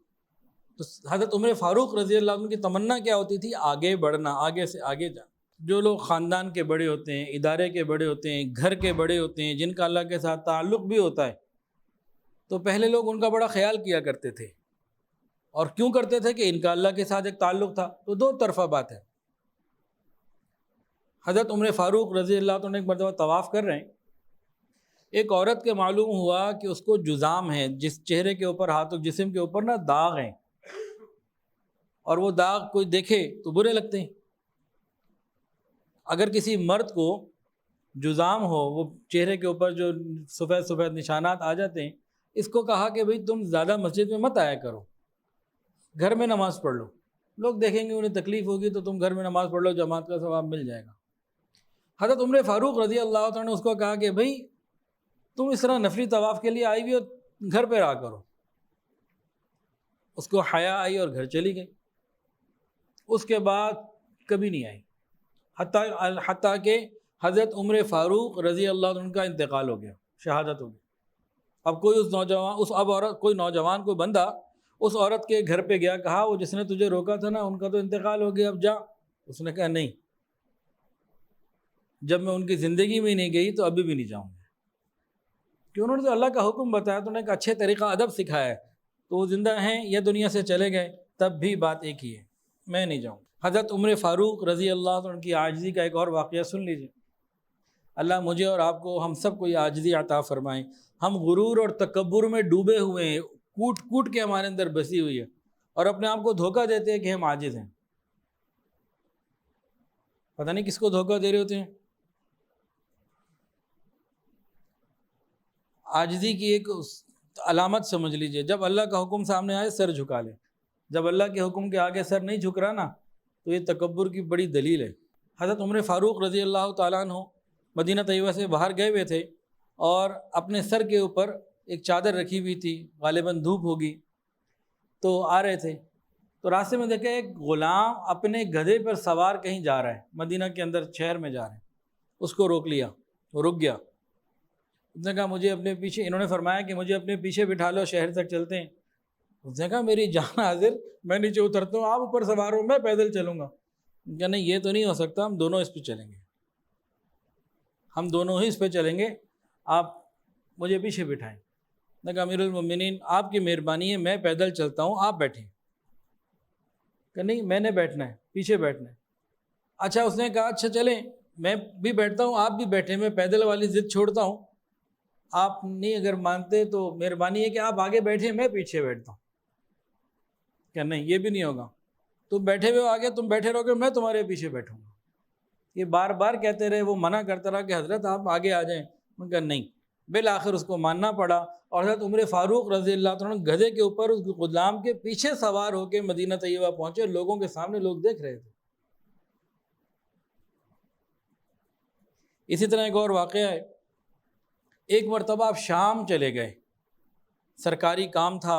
تو حضرت عمر فاروق رضی اللہ عنہ کی تمنا کیا ہوتی تھی؟ آگے بڑھنا، آگے سے آگے جانا۔ جو لوگ خاندان کے بڑے ہوتے ہیں، ادارے کے بڑے ہوتے ہیں، گھر کے بڑے ہوتے ہیں، جن کا اللہ کے ساتھ تعلق بھی ہوتا ہے، تو پہلے لوگ ان کا بڑا خیال کیا کرتے تھے۔ اور کیوں کرتے تھے؟ کہ ان کا اللہ کے ساتھ ایک تعلق تھا۔ تو دو طرفہ بات ہے۔ حضرت عمر فاروق رضی اللہ عنہ ایک مرتبہ طواف کر رہے ہیں، ایک عورت کے معلوم ہوا کہ اس کو جذام ہے، جس چہرے کے اوپر، ہاتھوں جسم کے اوپر نا داغ ہیں، اور وہ داغ کوئی دیکھے تو برے لگتے ہیں۔ اگر کسی مرد کو جذام ہو، وہ چہرے کے اوپر جو سفید سفید نشانات آ جاتے ہیں، اس کو کہا کہ بھئی تم زیادہ مسجد میں مت آیا کرو، گھر میں نماز پڑھ لو، لوگ دیکھیں گے انہیں تکلیف ہوگی تو تم گھر میں نماز پڑھ لو، جماعت کا ثواب مل جائے گا۔ حضرت عمر فاروق رضی اللہ عنہ نے اس کو کہا کہ بھئی تم اس طرح نفلی طواف کے لیے آئی ہوئی اور گھر پہ رہا کرو۔ اس کو حیا آئی اور گھر چلی گئی۔ اس کے بعد کبھی نہیں آئی، حتیٰ کہ حضرت عمر فاروق رضی اللہ عنہ کا انتقال ہو گیا، شہادت ہو گئی۔ اب کوئی کوئی نوجوان کوئی بندہ اس عورت کے گھر پہ گیا، کہا وہ جس نے تجھے روکا تھا نا ان کا تو انتقال ہو گیا، اب جا۔ اس نے کہا نہیں، جب میں ان کی زندگی میں نہیں گئی تو ابھی بھی نہیں جاؤں گا، کہ انہوں نے تو اللہ کا حکم بتایا، تو انہوں نے ایک اچھے طریقہ ادب سکھایا ہے، تو وہ زندہ ہیں یا دنیا سے چلے گئے، تب بھی بات ایک ہی ہے، میں نہیں جاؤں۔ حضرت عمر فاروق رضی اللہ عنہ کی عاجزی کا ایک اور واقعہ سن لیجیے۔ اللہ مجھے اور آپ کو، ہم سب کو یہ عاجزی عطا فرمائیں۔ ہم غرور اور تکبر میں ڈوبے ہوئے ہیں، کوٹ کوٹ کے ہمارے اندر بسی ہوئی ہے، اور اپنے آپ کو دھوکہ دیتے ہیں کہ ہم عاجز ہیں۔ پتہ نہیں کس کو دھوکہ دے رہے ہوتے ہیں۔ عاجزی کی ایک علامت سمجھ لیجئے، جب اللہ کا حکم سامنے آئے سر جھکا لیں۔ جب اللہ کے حکم کے آگے سر نہیں جھک رہا نا، تو یہ تکبر کی بڑی دلیل ہے۔ حضرت عمر فاروق رضی اللہ تعالیٰ عنہ مدینہ طیبہ سے باہر گئے ہوئے تھے، اور اپنے سر کے اوپر ایک چادر رکھی ہوئی تھی، غالباً دھوپ ہوگی، تو آ رہے تھے، تو راستے میں دیکھا ایک غلام اپنے گدھے پر سوار کہیں جا رہا ہے، مدینہ کے اندر شہر میں جا رہے ہیں۔ اس کو روک لیا، وہ رک گیا۔ اس نے کہا مجھے اپنے پیچھے، انہوں نے فرمایا کہ مجھے اپنے پیچھے بٹھا لو، شہر تک چلتے ہیں۔ اس نے کہا میری جان حاضر، میں نیچے اترتا ہوں، آپ اوپر سوار ہو، میں پیدل چلوں گا۔ کہ نہیں، یہ تو نہیں ہو سکتا، ہم دونوں اس پہ چلیں گے، ہم دونوں ہی اس پہ چلیں گے، آپ مجھے پیچھے بٹھائیں۔ نے کہا امیر المومنین آپ کی مہربانی ہے، میں پیدل چلتا ہوں، آپ بیٹھیں۔ کہ نہیں، میں نے بیٹھنا ہے، پیچھے بیٹھنا ہے۔ اچھا، اس نے کہا اچھا چلیں، میں بھی بیٹھتا ہوں، آپ بھی بیٹھیں، میں پیدل والی ضد چھوڑتا ہوں، آپ نہیں اگر مانتے تو مہربانی ہے کہ آپ آگے بیٹھیں، میں پیچھے بیٹھتا ہوں۔ کہ نہیں، یہ بھی نہیں ہوگا، تم بیٹھے ہوئے ہو آگے، تم بیٹھے رہو گے، میں تمہارے پیچھے بیٹھوں گا۔ یہ بار بار کہتے رہے، وہ منع کرتا رہا کہ حضرت آپ آگے آ جائیں۔ میں کہا نہیں، بالآخر اس کو ماننا پڑا، اور حضرت عمر فاروق رضی اللہ عنہ گدھے کے اوپر اس غلام کے پیچھے سوار ہو کے مدینہ طیبہ پہنچے، لوگوں کے سامنے لوگ دیکھ رہے تھے۔ اسی طرح ایک اور واقعہ ہے، ایک مرتبہ آپ شام چلے گئے، سرکاری کام تھا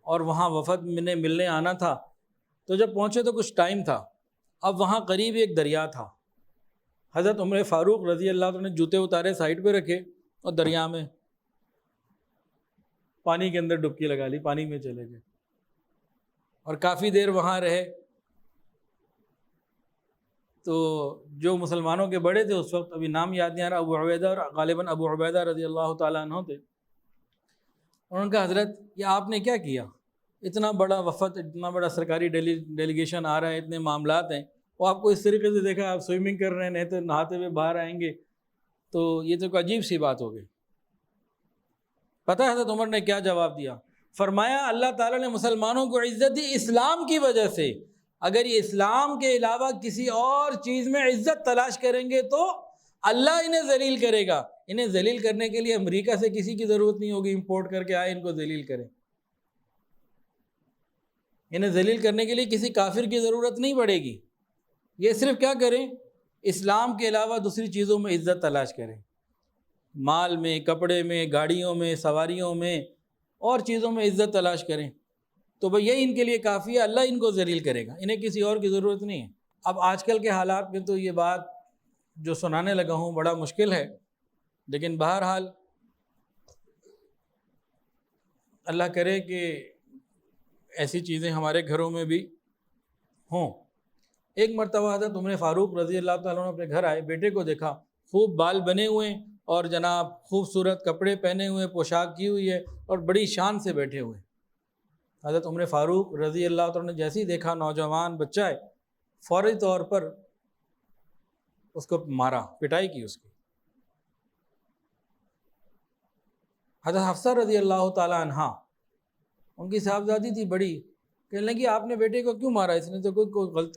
اور وہاں وفد نے ملنے آنا تھا، تو جب پہنچے تو کچھ ٹائم تھا، اب وہاں قریب ایک دریا تھا۔ حضرت عمر فاروق رضی اللہ عنہ نے جوتے اتارے، سائڈ پہ رکھے اور دریا میں پانی کے اندر ڈبکی لگا لی، پانی میں چلے گئے اور کافی دیر وہاں رہے۔ تو جو مسلمانوں کے بڑے تھے اس وقت، ابھی نام یاد نہیں آ رہا، ابو عبیدہ، اور غالباً ابو عبیدہ رضی اللہ تعالیٰ عنہ تھے، اور ان کا حضرت یہ آپ نے کیا کیا؟ اتنا بڑا وفد، اتنا بڑا سرکاری ڈیلیگیشن آ رہا ہے، اتنے معاملات ہیں، وہ آپ کو اس طریقے سے دیکھا آپ سوئمنگ کر رہے ہیں، نہیں تو نہاتے ہوئے باہر آئیں گے، تو یہ تو کوئی عجیب سی بات ہو گئی۔ پتہ ہے حضرت عمر نے کیا جواب دیا؟ فرمایا اللہ تعالیٰ نے مسلمانوں کو عزت دی اسلام کی وجہ سے، اگر یہ اسلام کے علاوہ کسی اور چیز میں عزت تلاش کریں گے تو اللہ انہیں ذلیل کرے گا۔ انہیں ذلیل کرنے کے لیے امریکہ سے کسی کی ضرورت نہیں ہوگی، امپورٹ کر کے آئے ان کو ذلیل کریں۔ انہیں ذلیل کرنے کے لیے کسی کافر کی ضرورت نہیں پڑے گی، یہ صرف کیا کریں؟ اسلام کے علاوہ دوسری چیزوں میں عزت تلاش کریں، مال میں، کپڑے میں، گاڑیوں میں، سواریوں میں، اور چیزوں میں عزت تلاش کریں، تو بھئی یہ ان کے لیے کافی ہے، اللہ ان کو ذلیل کرے گا، انہیں کسی اور کی ضرورت نہیں ہے۔ اب آج کل کے حالات میں تو یہ بات جو سنانے لگا ہوں بڑا مشکل ہے، لیکن بہرحال اللہ کرے کہ ایسی چیزیں ہمارے گھروں میں بھی ہوں۔ ایک مرتبہ حضرت عمر فاروق رضی اللہ تعالیٰ عنہ اپنے گھر آئے، بیٹے کو دیکھا خوب بال بنے ہوئے ہیں اور جناب خوبصورت کپڑے پہنے ہوئے، پوشاک کی ہوئی ہے اور بڑی شان سے بیٹھے ہوئے۔ حضرت عمر فاروق رضی اللہ تعالیٰ نے جیسے ہی دیکھا نوجوان بچہ ہے، فوری طور پر اس کو مارا، پٹائی کی اس کی۔ حضرت حفصہ رضی اللہ تعالیٰ عنہا، ان کی صاحبزادی تھی بڑی، کہنے لگی آپ نے بیٹے کو کیوں مارا؟ اس نے تو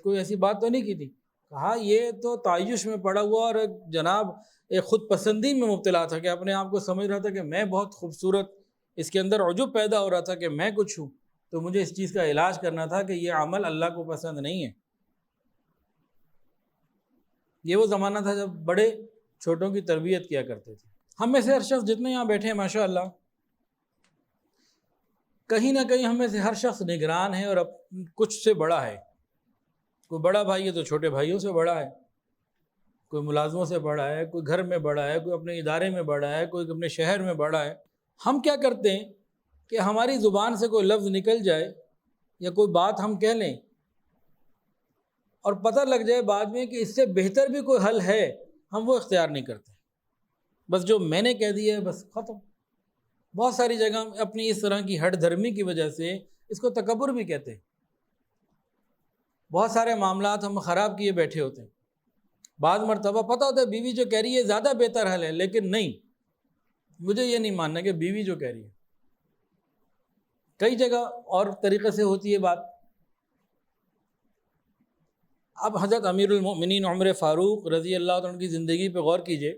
کوئی ایسی بات تو نہیں کی تھی۔ کہا یہ تو تعیش میں پڑا ہوا اور جناب ایک خود پسندی میں مبتلا تھا کہ اپنے آپ کو سمجھ رہا تھا کہ میں بہت خوبصورت، اس کے اندر عجب پیدا ہو رہا تھا کہ میں کچھ ہوں، تو مجھے اس چیز کا علاج کرنا تھا کہ یہ عمل اللہ کو پسند نہیں ہے۔ یہ وہ زمانہ تھا جب بڑے چھوٹوں کی تربیت کیا کرتے تھے۔ ہم میں سے ہر شخص جتنے یہاں بیٹھے ہیں ماشاءاللہ، کہیں نہ کہیں ہم میں سے ہر شخص نگران ہے اور کچھ سے بڑا ہے۔ کوئی بڑا بھائی ہے تو چھوٹے بھائیوں سے بڑا ہے، کوئی ملازموں سے بڑا ہے، کوئی گھر میں بڑا ہے، کوئی اپنے ادارے میں بڑا ہے، کوئی اپنے شہر میں بڑا ہے۔ ہم کیا کرتے ہیں کہ ہماری زبان سے کوئی لفظ نکل جائے یا کوئی بات ہم کہہ لیں اور پتہ لگ جائے بعد میں کہ اس سے بہتر بھی کوئی حل ہے، ہم وہ اختیار نہیں کرتے، بس جو میں نے کہہ دیا ہے بس ختم۔ بہت ساری جگہ اپنی اس طرح کی ہٹ دھرمی کی وجہ سے اس کو تکبر بھی کہتے ہیں، بہت سارے معاملات ہم خراب کیے بیٹھے ہوتے ہیں۔ بعض مرتبہ پتہ ہوتا ہے بیوی جو کہہ رہی ہے زیادہ بہتر حل ہے، لیکن نہیں، مجھے یہ نہیں ماننا کہ بیوی جو کہہ رہی ہے، کئی جگہ اور طریقے سے ہوتی ہے بات۔ اب حضرت امیر المؤمنین عمر فاروق رضی اللہ عنہ کی زندگی پہ غور کیجئے،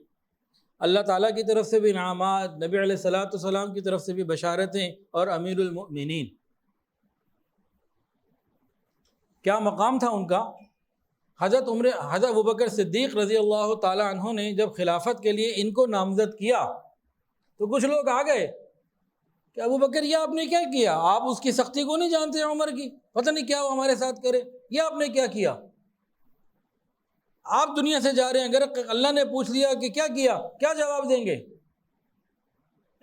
اللہ تعالیٰ کی طرف سے بھی انعامات، نبی علیہ الصلوۃ والسلام کی طرف سے بھی بشارتیں، اور امیر المؤمنین، کیا مقام تھا ان کا۔ حضرت ابوبکر صدیق رضی اللہ تعالیٰ عنہ نے جب خلافت کے لیے ان کو نامزد کیا تو کچھ لوگ آ گئے کہ ابوبکر یہ آپ نے کیا کیا؟ آپ اس کی سختی کو نہیں جانتے، عمر کی پتہ نہیں کیا وہ ہمارے ساتھ کرے، یہ آپ نے کیا کیا؟ آپ دنیا سے جا رہے ہیں، اگر اللہ نے پوچھ لیا کہ کیا کیا، کیا جواب دیں گے؟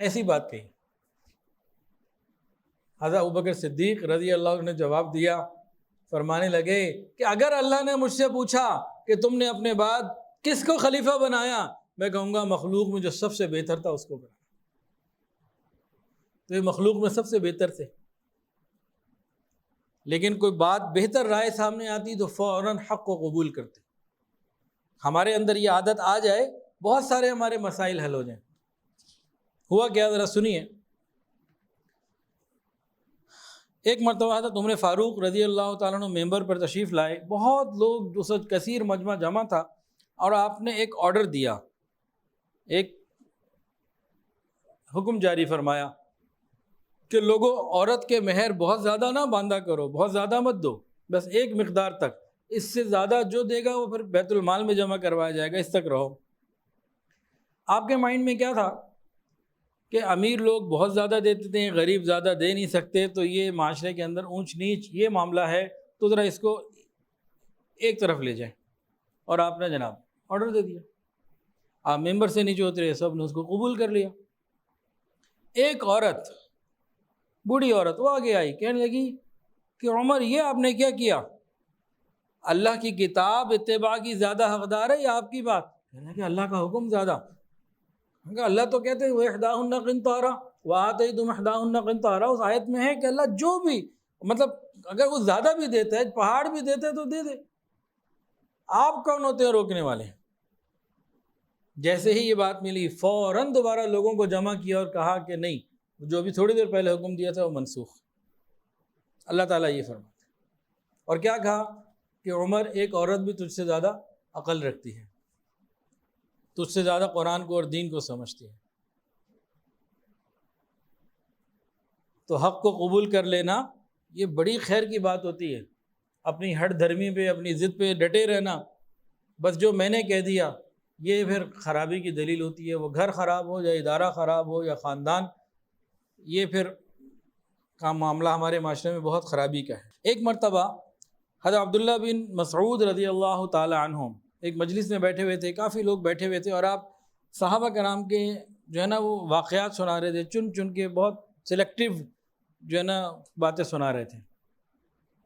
ایسی بات کہی۔ حضرت ابوبکر صدیق رضی اللہ عنہ نے جواب دیا، فرمانے لگے کہ اگر اللہ نے مجھ سے پوچھا کہ تم نے اپنے بعد کس کو خلیفہ بنایا، میں کہوں گا مخلوق میں جو سب سے بہتر تھا اس کو بنایا۔ تو یہ مخلوق میں سب سے بہتر تھے، لیکن کوئی بات بہتر رائے سامنے آتی تو فوراً حق کو قبول کرتے۔ ہمارے اندر یہ عادت آ جائے، بہت سارے ہمارے مسائل حل ہو جائیں۔ ہوا کیا ذرا سنیے۔ ایک مرتبہ حضرت عمر فاروق رضی اللہ تعالیٰ عنہ ممبر پر تشریف لائے، بہت لوگ، اس وقت کثیر مجمع جمع تھا، اور آپ نے ایک آرڈر دیا، ایک حکم جاری فرمایا کہ لوگوں عورت کے مہر بہت زیادہ نہ باندھا کرو، بہت زیادہ مت دو، بس ایک مقدار تک، اس سے زیادہ جو دے گا وہ پھر بیت المال میں جمع کروایا جائے گا، اس تک رہو۔ آپ کے مائنڈ میں کیا تھا کہ امیر لوگ بہت زیادہ دیتے ہیں، غریب زیادہ دے نہیں سکتے، تو یہ معاشرے کے اندر اونچ نیچ یہ معاملہ ہے، تو ذرا اس کو ایک طرف لے جائیں۔ اور آپ نے جناب آرڈر دے دیا، آپ ممبر سے نیچے اترے، سب نے اس کو قبول کر لیا۔ ایک عورت بوڑھی عورت وہ آگے آئی، کہنے لگی کہ عمر یہ آپ نے کیا کیا؟ اللہ کی کتاب اتباع کی زیادہ حقدار ہے یا آپ کی بات؟ کہنے لگے اللہ کا حکم زیادہ۔ اللہ تو کہتے ہیں وَإِحْدَاهُنَّ قِنْطَارًا وَآتَيْتُمْ إِحْدَاهُنَّ قِنْطَارًا، اس آیت میں ہے کہ اللہ جو بھی، مطلب اگر وہ زیادہ بھی دیتا ہے، پہاڑ بھی دیتا ہے تو دے دے، آپ کون ہوتے ہیں روکنے والے؟ جیسے ہی یہ بات ملی فوراً دوبارہ لوگوں کو جمع کیا اور کہا کہ نہیں، جو ابھی تھوڑی دیر پہلے حکم دیا تھا وہ منسوخ۔ اللہ تعالیٰ یہ فرماتے ہیں۔ اور کیا کہا کہ عمر ایک عورت بھی تجھ سے زیادہ عقل رکھتی ہے، تجھ سے زیادہ قرآن کو اور دین کو سمجھتی ہے، تو حق کو قبول کر لینا یہ بڑی خیر کی بات ہوتی ہے۔ اپنی ہٹ دھرمی پہ، اپنی ضد پہ ڈٹے رہنا، بس جو میں نے کہہ دیا، یہ پھر خرابی کی دلیل ہوتی ہے۔ وہ گھر خراب ہو یا ادارہ خراب ہو یا خاندان، یہ پھر کا معاملہ ہمارے معاشرے میں بہت خرابی کا ہے۔ ایک مرتبہ حضرت عبداللہ بن مسعود رضی اللہ تعالی عنہ ایک مجلس میں بیٹھے ہوئے تھے، کافی لوگ بیٹھے ہوئے تھے، اور آپ صحابہ کرام کے جو ہے نا وہ واقعات سنا رہے تھے، چن چن کے بہت سلیکٹیو جو ہے نا باتیں سنا رہے تھے۔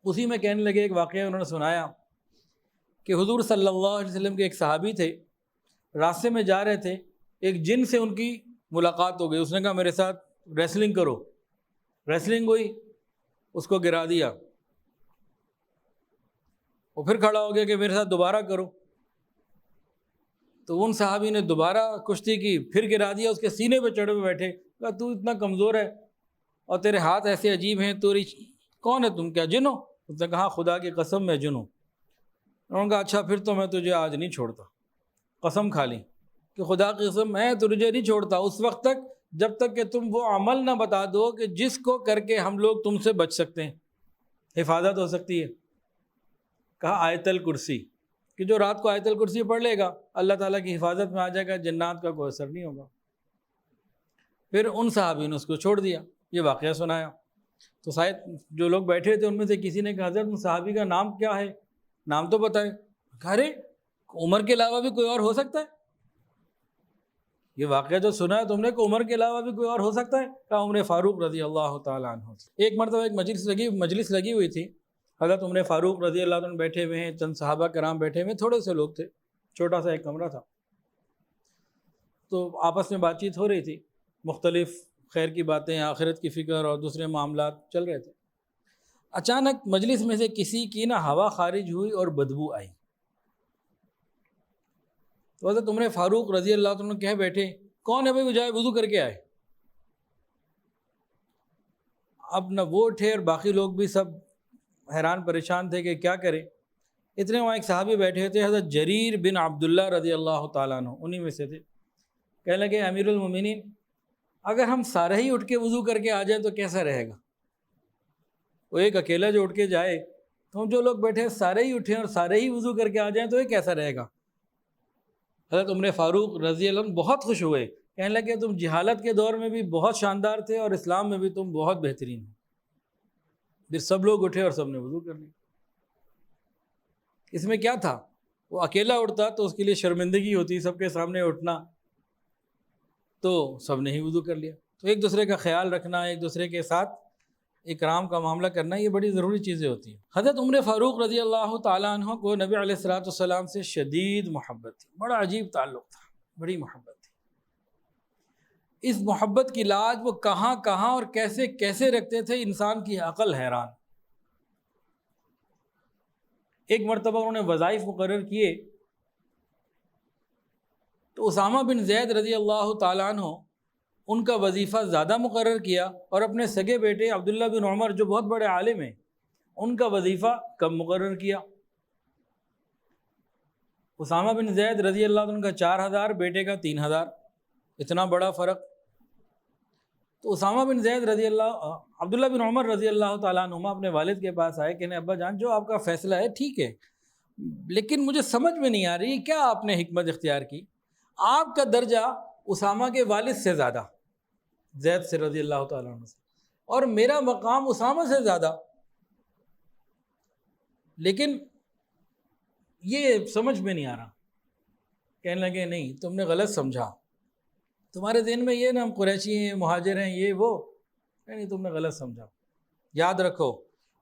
اسی میں کہنے لگے، ایک واقعہ انہوں نے سنایا کہ حضور صلی اللہ علیہ وسلم کے ایک صحابی تھے، راستے میں جا رہے تھے، ایک جن سے ان کی ملاقات ہو گئی، اس نے کہا میرے ساتھ ریسلنگ کرو، ریسلنگ ہوئی، اس کو گرا دیا، وہ پھر کھڑا ہو گیا کہ میرے ساتھ دوبارہ کرو، تو ان صحابی نے دوبارہ کشتی کی، پھر گرا دیا، اس کے سینے پہ چڑھے ہوئے بیٹھے، کہا تو اتنا کمزور ہے اور تیرے ہاتھ ایسے عجیب ہیں، تو کون ہے تم، کیا جن ہو؟ اس نے کہا خدا کی قسم میں جن ہوں۔ انہوں نے کہا اچھا پھر تو میں تجھے آج نہیں چھوڑتا، قسم کھا لی کہ خدا کی قسم میں تجھے نہیں چھوڑتا اس وقت تک جب تک کہ تم وہ عمل نہ بتا دو کہ جس کو کر کے ہم لوگ تم سے بچ سکتے ہیں، حفاظت ہو سکتی ہے۔ کہا آیت الکرسی، کہ جو رات کو آیت الکرسی پڑھ لے گا اللہ تعالیٰ کی حفاظت میں آ جائے گا، جنات کا کوئی اثر نہیں ہوگا۔ پھر ان صحابی نے اس کو چھوڑ دیا، یہ واقعہ سنایا، تو شاید جو لوگ بیٹھے تھے ان میں سے کسی نے کہا حضرت ان صحابی کا نام کیا ہے، نام تو بتائے۔ کہا ارے عمر کے علاوہ بھی کوئی اور ہو سکتا ہے؟ یہ واقعہ جو سنا ہے تم نے کہ عمر کے علاوہ بھی کوئی اور ہو سکتا ہے؟ کہا عمر فاروق رضی اللہ تعالیٰ عنہ۔ ایک مرتبہ ایک مجلس لگی ہوئی تھی، حضرت عمر فاروق رضی اللہ عنہ بیٹھے ہوئے ہیں، چند صحابہ کرام بیٹھے ہوئے، تھوڑے سے لوگ تھے، چھوٹا سا ایک کمرہ تھا، تو آپس میں بات چیت ہو رہی تھی، مختلف خیر کی باتیں، آخرت کی فکر اور دوسرے معاملات چل رہے تھے۔ اچانک مجلس میں سے کسی کی نا ہوا خارج ہوئی اور بدبو آئی، تو حضرت عمر فاروق رضی اللہ عنہ کہہ بیٹھے کون ہے بھائی، وہ جائے وضو کر کے آئے۔ اب نہ وہ اٹھے اور باقی لوگ بھی سب حیران پریشان تھے کہ کیا کرے۔ اتنے وہاں ایک صحابی بیٹھے تھے حضرت جریر بن عبداللہ رضی اللہ تعالیٰ عنہ، انہی میں سے تھے۔ کہنے لگے امیر المومنین، اگر ہم سارے ہی اٹھ کے وضو کر کے آ جائیں تو کیسا رہے گا؟ وہ ایک اکیلا جو اٹھ کے جائے، تو ہم جو لوگ بیٹھے سارے ہی اٹھیں اور سارے ہی وضو کر کے آ جائیں تو یہ کیسا رہے گا؟ حضرت عمر فاروق رضی اللہ عنہ بہت خوش ہوئے، کہنے لگے تم جہالت کے دور میں بھی بہت شاندار تھے اور اسلام میں بھی تم بہت بہترین ہو۔ پھر سب لوگ اٹھے اور سب نے وضو کر لی۔ اس میں کیا تھا؟ وہ اکیلا اٹھتا تو اس کے لیے شرمندگی ہوتی، سب کے سامنے اٹھنا، تو سب نے ہی وضو کر لیا۔ تو ایک دوسرے کا خیال رکھنا، ایک دوسرے کے ساتھ اکرام کا معاملہ کرنا، یہ بڑی ضروری چیزیں ہوتی ہیں۔ حضرت عمر فاروق رضی اللہ تعالیٰ عنہ کو نبی علیہ الصلوۃ والسلام سے شدید محبت تھی، بڑا عجیب تعلق تھا، بڑی محبت تھی۔ اس محبت کی لاج وہ کہاں کہاں اور کیسے کیسے رکھتے تھے، انسان کی عقل حیران۔ ایک مرتبہ انہوں نے وظائف مقرر کیے، تو اسامہ بن زید رضی اللہ تعالیٰ عنہ ان کا وظیفہ زیادہ مقرر کیا، اور اپنے سگے بیٹے عبداللہ بن عمر جو بہت بڑے عالم ہیں ان کا وظیفہ کم مقرر کیا۔ اسامہ بن زید رضی اللہ عنہ کا 4000، بیٹے کا 3000، اتنا بڑا فرق۔ تو اسامہ بن زید عبداللہ بن عمر رضی اللہ تعالیٰ عنہما اپنے والد کے پاس آئے، کہنے ابا جان جو آپ کا فیصلہ ہے ٹھیک ہے، لیکن مجھے سمجھ میں نہیں آ رہی کیا آپ نے حکمت اختیار کی، آپ کا درجہ اسامہ کے والد سے زیادہ، زید سے رضی اللہ تعالیٰ عنہ سے، اور میرا مقام اسامہ سے زیادہ، لیکن یہ سمجھ میں نہیں آ رہا۔ کہنے لگے نہیں تم نے غلط سمجھا، تمہارے ذہن میں یہ نا ہم قریشی ہیں، مہاجر ہیں، یہ وہ، نہیں تم نے غلط سمجھا. یاد رکھو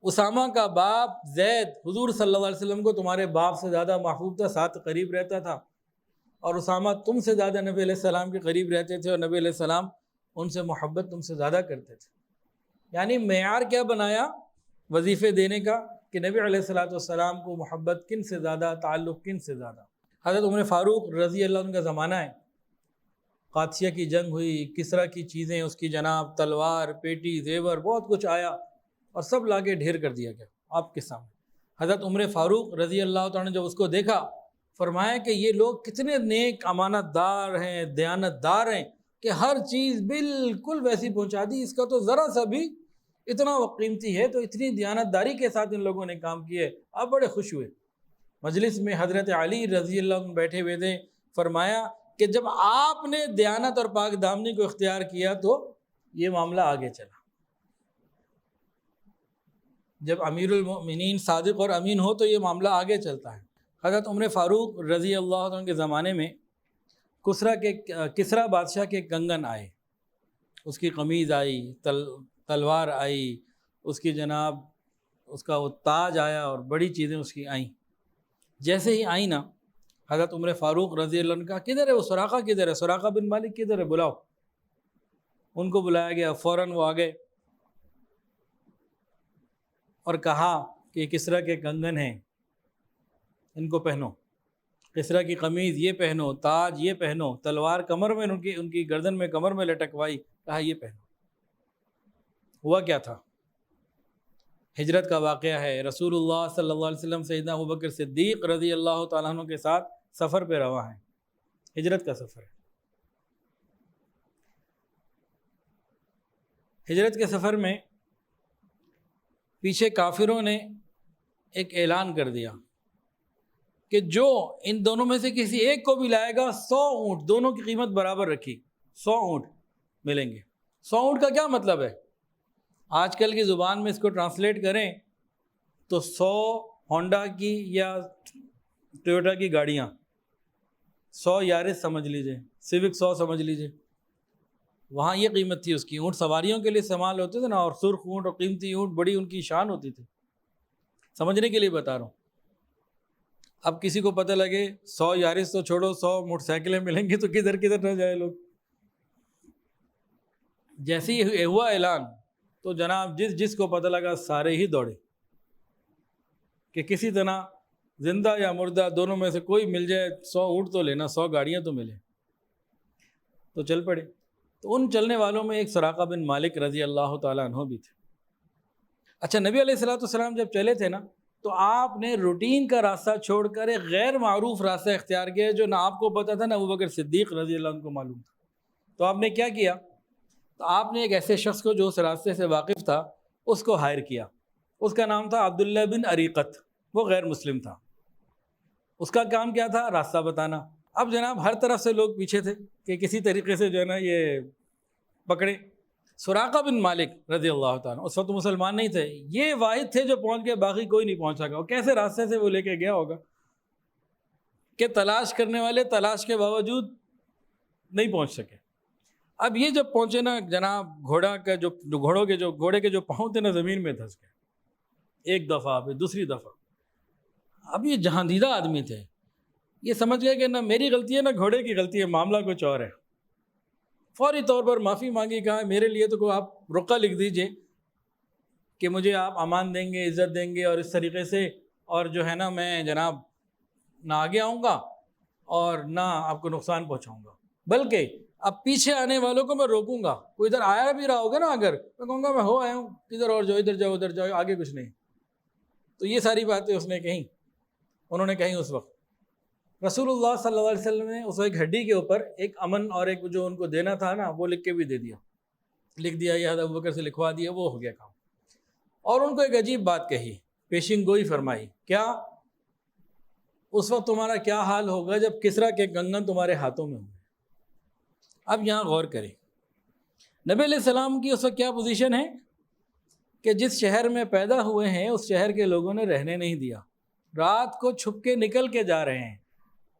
اسامہ کا باپ زید حضور صلی اللہ علیہ وسلم کو تمہارے باپ سے زیادہ محبوب تھا, ساتھ قریب رہتا تھا, اور اسامہ تم سے زیادہ نبی علیہ السلام کے قریب رہتے تھے, اور نبی علیہ السلام ان سے محبت تم سے زیادہ کرتے تھے. یعنی معیار کیا بنایا وظیفے دینے کا کہ نبی علیہ السلام کو محبت کن سے زیادہ, تعلق کن سے زیادہ. حضرت عمر فاروق رضی اللہ عنہ کا زمانہ ہے, قادسیہ کی جنگ ہوئی, کسریٰ کی چیزیں اس کی جناب, تلوار, پیٹی, زیور, بہت کچھ آیا اور سب لا کے ڈھیر کر دیا گیا آپ کے سامنے. حضرت عمر فاروق رضی اللہ تعالیٰ نے جب اس کو دیکھا, فرمایا کہ یہ لوگ کتنے نیک امانت دار ہیں, دیانت دار ہیں کہ ہر چیز بالکل ویسی پہنچا دی, اس کا تو ذرا سا بھی اتنا قیمتی ہے, تو اتنی دیانت داری کے ساتھ ان لوگوں نے کام کیے. آپ بڑے خوش ہوئے. مجلس میں حضرت علی رضی اللہ عنہ بیٹھے ہوئے تھے, فرمایا کہ جب آپ نے دیانت اور پاک دامنی کو اختیار کیا تو یہ معاملہ آگے چلا. جب امیر المؤمنین صادق اور امین ہو تو یہ معاملہ آگے چلتا ہے. حضرت عمر فاروق رضی اللہ عنہ کے زمانے میں کسریٰ بادشاہ کے کنگن آئے, اس کی قمیض آئی, تلوار آئی, اس کی جناب اس کا وہ تاج آیا, اور بڑی چیزیں اس کی آئیں. جیسے ہی آئیں نا, حضرت عمر فاروق رضی اللہ عنہ کا کدھر ہے وہ سراقہ, کدھر ہے سراقہ بن مالک, کدھر ہے, بلاؤ. ان کو بلایا گیا, فوراً وہ آ گئے اور کہا کہ یہ کسریٰ کے کنگن ہیں, ان کو پہنو, کسریٰ کی قمیض یہ پہنو, تاج یہ پہنو, تلوار کمر میں ان کی گردن میں کمر میں لٹکوائی, کہا یہ پہنو. ہوا کیا تھا؟ ہجرت کا واقعہ ہے. رسول اللہ صلی اللہ علیہ وسلم سیدنا ابوبکر صدیق رضی اللہ تعالیٰ عنہ کے ساتھ سفر پہ رواں ہیں, ہجرت کا سفر ہے. ہجرت کے سفر میں پیچھے کافروں نے ایک اعلان کر دیا کہ جو ان دونوں میں سے کسی ایک کو بھی لائے گا 100 اونٹ, دونوں کی قیمت برابر رکھی, 100 اونٹ ملیں گے. 100 اونٹ کا کیا مطلب ہے؟ آج کل کی زبان میں اس کو ٹرانسلیٹ کریں تو 100 ہونڈا کی یا ٹویوٹا کی گاڑیاں, 100 یارس سمجھ لیجئے, سیوک 100 سمجھ لیجئے. وہاں یہ قیمت تھی اس کی. اونٹ سواریوں کے لیے استعمال ہوتے تھے نا, اور سرخ اونٹ اور قیمتی اونٹ بڑی ان کی شان ہوتی تھی. سمجھنے کے لیے بتا رہا ہوں. اب کسی کو پتہ لگے 100 یارس تو چھوڑو, 100 موٹر سائیکلیں ملیں گی تو کدھر کدھر نہ جائے لوگ. جیسے ہی ہوا اعلان تو جناب جس کو پتہ لگا سارے ہی دوڑے کہ کسی طرح زندہ یا مردہ دونوں میں سے کوئی مل جائے, 100 اونٹ تو لینا, 100 گاڑیاں تو ملیں. تو چل پڑے. تو ان چلنے والوں میں ایک سراقہ بن مالک رضی اللہ تعالیٰ عنہ بھی تھے. اچھا, نبی علیہ السلام جب چلے تھے نا تو آپ نے روٹین کا راستہ چھوڑ کر ایک غیر معروف راستہ اختیار کیا جو نہ آپ کو پتہ تھا نہ ابوبکر صدیق رضی اللہ عنہ کو معلوم تھا. تو آپ نے کیا کیا؟ تو آپ نے ایک ایسے شخص کو جو اس راستے سے واقف تھا اس کو ہائر کیا. اس کا نام تھا عبداللہ بن عریقت, وہ غیر مسلم تھا. اس کا کام کیا تھا؟ راستہ بتانا. اب جناب ہر طرف سے لوگ پیچھے تھے کہ کسی طریقے سے جو ہے نا یہ پکڑے. سراقہ بن مالک رضی اللہ تعالیٰ اس وقت مسلمان نہیں تھے, یہ واحد تھے جو پہنچ گئے, باقی کوئی نہیں پہنچ سکا. کیسے راستے سے وہ لے کے گیا ہوگا کہ تلاش کرنے والے تلاش کے باوجود نہیں پہنچ سکے. اب یہ جب پہنچے نا جناب, گھوڑے کے جو پاؤں تھے نا زمین میں دھس گئے, ایک دفعہ پھر دوسری دفعہ. اب یہ جہاندیدہ آدمی تھے, یہ سمجھ گئے کہ نہ میری غلطی ہے نہ گھوڑے کی غلطی ہے, معاملہ کچھ اور ہے. فوری طور پر معافی مانگی, کہا میرے لیے تو کوئی آپ رقعہ لکھ دیجئے کہ مجھے آپ امان دیں گے, عزت دیں گے, اور اس طریقے سے, اور جو ہے نا میں جناب نہ آگے آؤں گا اور نہ آپ کو نقصان پہنچاؤں گا, بلکہ اب پیچھے آنے والوں کو میں روکوں گا. کوئی ادھر آیا بھی رہا ہوگا نا اگر, میں کہوں گا میں ہو آیا ہوں, کدھر اور جاؤ, ادھر جاؤ ادھر جاؤ, آگے کچھ نہیں. تو یہ ساری باتیں اس نے کہیں, انہوں نے کہیں. اس وقت رسول اللہ صلی اللہ علیہ وسلم نے اس ایک ہڈی کے اوپر ایک امن اور ایک جو ان کو دینا تھا نا وہ لکھ کے بھی دے دیا, لکھ دیا, یہ حضرت ابوبکر سے لکھوا دیا, وہ ہو گیا کام. اور ان کو ایک عجیب بات کہی, پیشین گوئی فرمائی. کیا؟ اس وقت تمہارا کیا حال ہوگا جب کسریٰ کے کنگن تمہارے ہاتھوں میں ہوں گے. اب یہاں غور کریں, نبی علیہ السلام کی اس وقت کیا پوزیشن ہے کہ جس شہر میں پیدا ہوئے ہیں اس شہر کے لوگوں نے رہنے نہیں دیا, رات کو چھپ کے نکل کے جا رہے ہیں.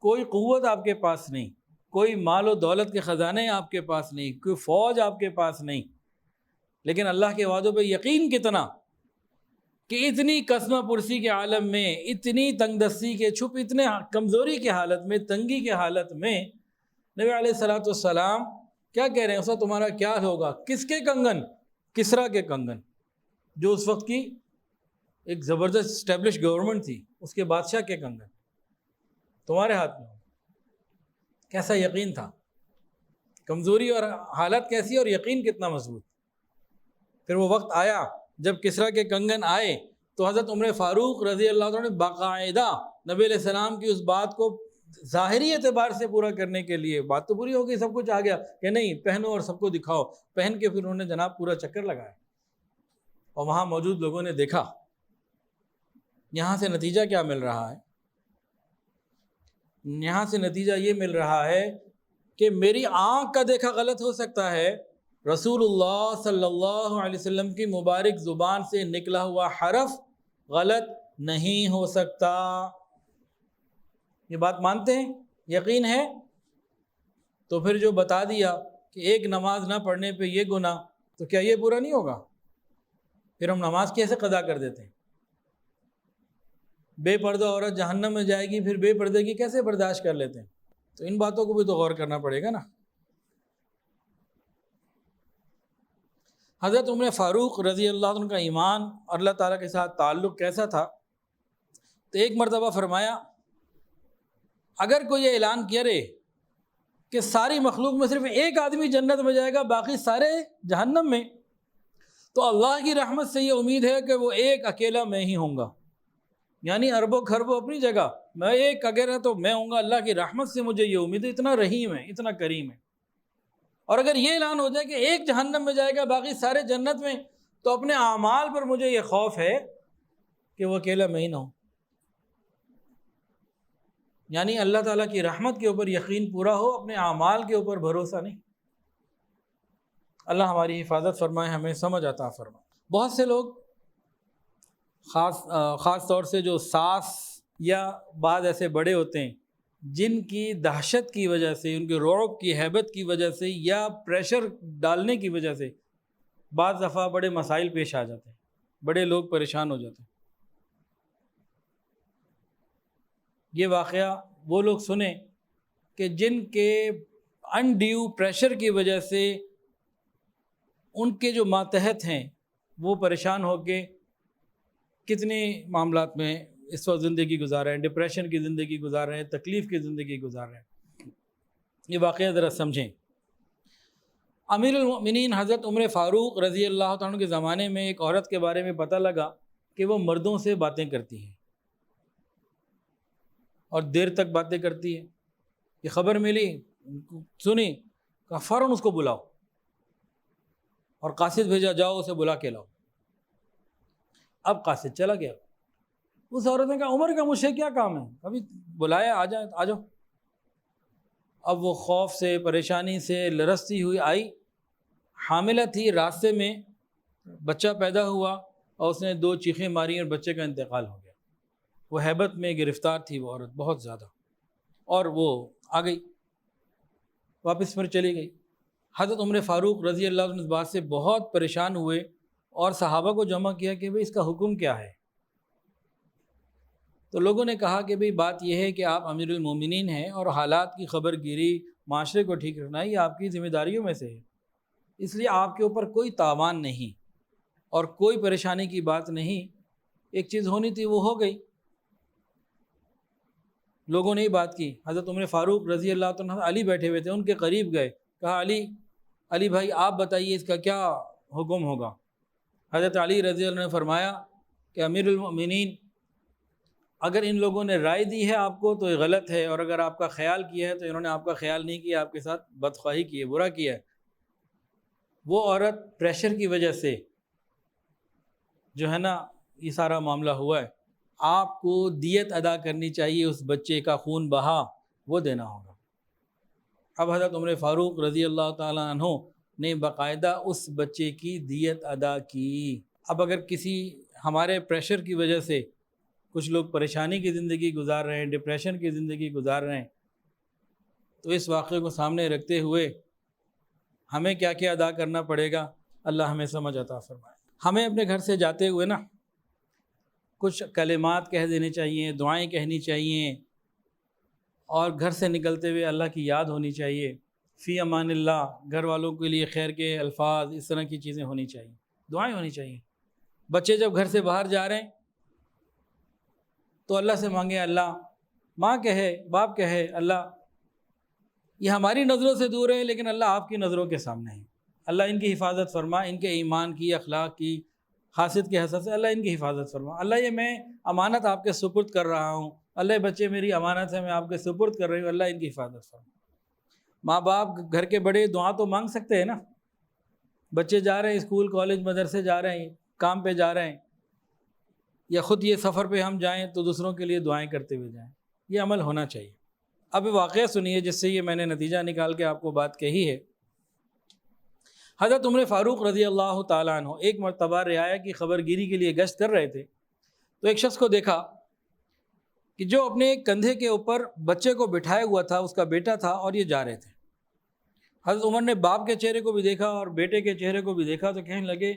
کوئی قوت آپ کے پاس نہیں, کوئی مال و دولت کے خزانے آپ کے پاس نہیں, کوئی فوج آپ کے پاس نہیں. لیکن اللہ کے وعدوں پہ یقین کتنا کہ اتنی قسمہ پرسی کے عالم میں، اتنی تنگ دستی کے چھپ، اتنے کمزوری کے حالت میں، تنگی کے حالت میں نبی علیہ الصلوۃ والسلام کیا کہہ رہے ہیں؟ اسا تمہارا کیا ہوگا؟ کس کے کنگن؟ کسریٰ کے کنگن، جو اس وقت کی ایک زبردست اسٹیبلش گورنمنٹ تھی، اس کے بادشاہ کے کنگن تمہارے ہاتھ میں۔ کیسا یقین تھا، کمزوری اور حالت کیسی اور یقین کتنا مضبوط۔ پھر وہ وقت آیا جب کسریٰ کے کنگن آئے تو حضرت عمر فاروق رضی اللہ عنہ نے باقاعدہ نبی علیہ السلام کی اس بات کو ظاہری اعتبار سے پورا کرنے کے لیے، بات تو پوری ہو گئی، سب کچھ آ گیا کہ نہیں پہنو اور سب کو دکھاؤ، پہن کے پھر انہوں نے جناب پورا چکر لگایا اور وہاں موجود لوگوں نے دیکھا۔ یہاں سے نتیجہ کیا مل رہا ہے؟ یہاں سے نتیجہ یہ مل رہا ہے کہ میری آنکھ کا دیکھا غلط ہو سکتا ہے، رسول اللہ صلی اللہ علیہ وسلم کی مبارک زبان سے نکلا ہوا حرف غلط نہیں ہو سکتا۔ یہ بات مانتے ہیں؟ یقین ہے؟ تو پھر جو بتا دیا کہ ایک نماز نہ پڑھنے پہ یہ گناہ، تو کیا یہ پورا نہیں ہوگا؟ پھر ہم نماز کیسے قضا کر دیتے ہیں؟ بے پردہ عورت جہنم میں جائے گی، پھر بے پردے کی کیسے برداشت کر لیتے ہیں؟ تو ان باتوں کو بھی تو غور کرنا پڑے گا نا۔ حضرت عمر فاروق رضی اللہ عنہ کا ایمان اور اللہ تعالیٰ کے ساتھ تعلق کیسا تھا؟ تو ایک مرتبہ فرمایا، اگر کوئی یہ اعلان کیا رہے کہ ساری مخلوق میں صرف ایک آدمی جنت میں جائے گا، باقی سارے جہنم میں، تو اللہ کی رحمت سے یہ امید ہے کہ وہ ایک اکیلا میں ہی ہوں گا۔ یعنی اربوں خربوں اپنی جگہ، میں ایک اکیلا تو میں ہوں گا، اللہ کی رحمت سے مجھے یہ امید ہے، اتنا رحیم ہے، اتنا کریم ہے۔ اور اگر یہ اعلان ہو جائے کہ ایک جہنم میں جائے گا، باقی سارے جنت میں، تو اپنے اعمال پر مجھے یہ خوف ہے کہ وہ اکیلا میں ہی نہ ہوں۔ یعنی اللہ تعالیٰ کی رحمت کے اوپر یقین پورا ہو، اپنے اعمال کے اوپر بھروسہ نہیں۔ اللہ ہماری حفاظت فرمائے، ہمیں سمجھ عطا فرمائے۔ بہت سے لوگ خاص طور سے جو ساس یا بعض ایسے بڑے ہوتے ہیں جن کی دہشت کی وجہ سے، ان کے رعب کی ہیبت کی وجہ سے یا پریشر ڈالنے کی وجہ سے بعض دفعہ بڑے مسائل پیش آ جاتے ہیں، بڑے لوگ پریشان ہو جاتے ہیں۔ یہ واقعہ وہ لوگ سنیں کہ جن کے انڈیو پریشر کی وجہ سے ان کے جو ماتحت ہیں وہ پریشان ہو کے کتنے معاملات میں اس وقت زندگی گزار رہے ہیں، ڈپریشن کی زندگی گزار رہے ہیں، تکلیف کی زندگی گزار رہے ہیں۔ یہ واقعہ ذرا سمجھیں۔ امیر المؤمنین حضرت عمر فاروق رضی اللہ عنہ کے زمانے میں ایک عورت کے بارے میں پتہ لگا کہ وہ مردوں سے باتیں کرتی ہیں اور دیر تک باتیں کرتی ہے۔ یہ خبر ملی، سنی، کہا فوراً اس کو بلاؤ، اور قاصد بھیجا، جاؤ اسے بلا کے لاؤ۔ اب قاصد چلا گیا۔ اس عورت نے کہا عمر کا مجھ سے کیا کام ہے، ابھی بلایا، آ جاؤ۔ اب وہ خوف سے، پریشانی سے لرزتی ہوئی آئی، حاملہ تھی، راستے میں بچہ پیدا ہوا اور اس نے 2 چیخیں ماری اور بچے کا انتقال ہو گیا۔ وہ ہیبت میں گرفتار تھی وہ عورت بہت زیادہ، اور وہ آ گئی، واپس پھر چلی گئی۔ حضرت عمر فاروق رضی اللہ عنہ اس بات سے بہت پریشان ہوئے اور صحابہ کو جمع کیا کہ بھئی اس کا حکم کیا ہے۔ تو لوگوں نے کہا کہ بھئی بات یہ ہے کہ آپ امیر المومنین ہیں اور حالات کی خبر گیری، معاشرے کو ٹھیک رکھنا یہ آپ کی ذمہ داریوں میں سے ہے، اس لیے آپ کے اوپر کوئی تاوان نہیں اور کوئی پریشانی کی بات نہیں، ایک چیز ہونی تھی وہ ہو گئی۔ لوگوں نے یہ بات کی۔ حضرت عمر فاروق رضی اللہ عنہ علی بیٹھے ہوئے تھے، ان کے قریب گئے، کہا علی بھائی آپ بتائیے اس کا کیا حکم ہوگا۔ حضرت علی رضی اللہ عنہ نے فرمایا کہ امیر المؤمنین اگر ان لوگوں نے رائے دی ہے آپ کو تو یہ غلط ہے، اور اگر آپ کا خیال کیا ہے تو انہوں نے آپ کا خیال نہیں کیا، آپ کے ساتھ بدخواہی کی ہے، برا کیا ہے۔ وہ عورت پریشر کی وجہ سے جو ہے نا یہ سارا معاملہ ہوا ہے، آپ کو دیت ادا کرنی چاہیے، اس بچے کا خون بہا وہ دینا ہوگا۔ اب حضرت عمر فاروق رضی اللہ تعالیٰ عنہ نے باقاعدہ اس بچے کی دیت ادا کی۔ اب اگر کسی ہمارے پریشر کی وجہ سے کچھ لوگ پریشانی کی زندگی گزار رہے ہیں، ڈپریشن کی زندگی گزار رہے ہیں، تو اس واقعے کو سامنے رکھتے ہوئے ہمیں کیا کیا ادا کرنا پڑے گا؟ اللہ ہمیں سمجھ عطا فرمائے۔ ہمیں اپنے گھر سے جاتے ہوئے نا کچھ کلمات کہہ دینے چاہیے، دعائیں کہنی چاہیے، اور گھر سے نکلتے ہوئے اللہ کی یاد ہونی چاہیے، فی امان اللہ، گھر والوں کے لیے خیر کے الفاظ، اس طرح کی چیزیں ہونی چاہیے، دعائیں ہونی چاہیے۔ بچے جب گھر سے باہر جا رہے ہیں تو اللہ سے مانگے، اللہ، ماں کہے، باپ کہے، اللہ یہ ہماری نظروں سے دور ہے لیکن اللہ آپ کی نظروں کے سامنے ہے، اللہ ان کی حفاظت فرما، ان کے ایمان کی، اخلاق کی، حاسد کے حسد سے اللہ ان کی حفاظت فرما، اللہ یہ میں امانت آپ کے سپرد کر رہا ہوں، اللہ بچے میری امانت ہے میں آپ کے سپرد کر رہی ہوں، اللہ ان کی حفاظت فرما۔ ماں باپ گھر کے بڑے دعا تو مانگ سکتے ہیں نا، بچے جا رہے ہیں اسکول کالج مدرسے جا رہے ہیں، کام پہ جا رہے ہیں، یا خود یہ سفر پہ ہم جائیں تو دوسروں کے لیے دعائیں کرتے ہوئے جائیں، یہ عمل ہونا چاہیے۔ اب واقعہ سنیے جس سے یہ میں نے نتیجہ نکال کے آپ کو بات کہی ہے۔ حضرت عمر فاروق رضی اللہ تعالیٰ عنہ ایک مرتبہ رعایا کی خبر گیری کے لیے گشت کر رہے تھے تو ایک شخص کو دیکھا کہ جو اپنے ایک کندھے کے اوپر بچے کو بٹھائے ہوا تھا، اس کا بیٹا تھا، اور یہ جا رہے تھے۔ حضرت عمر نے باپ کے چہرے کو بھی دیکھا اور بیٹے کے چہرے کو بھی دیکھا تو کہنے لگے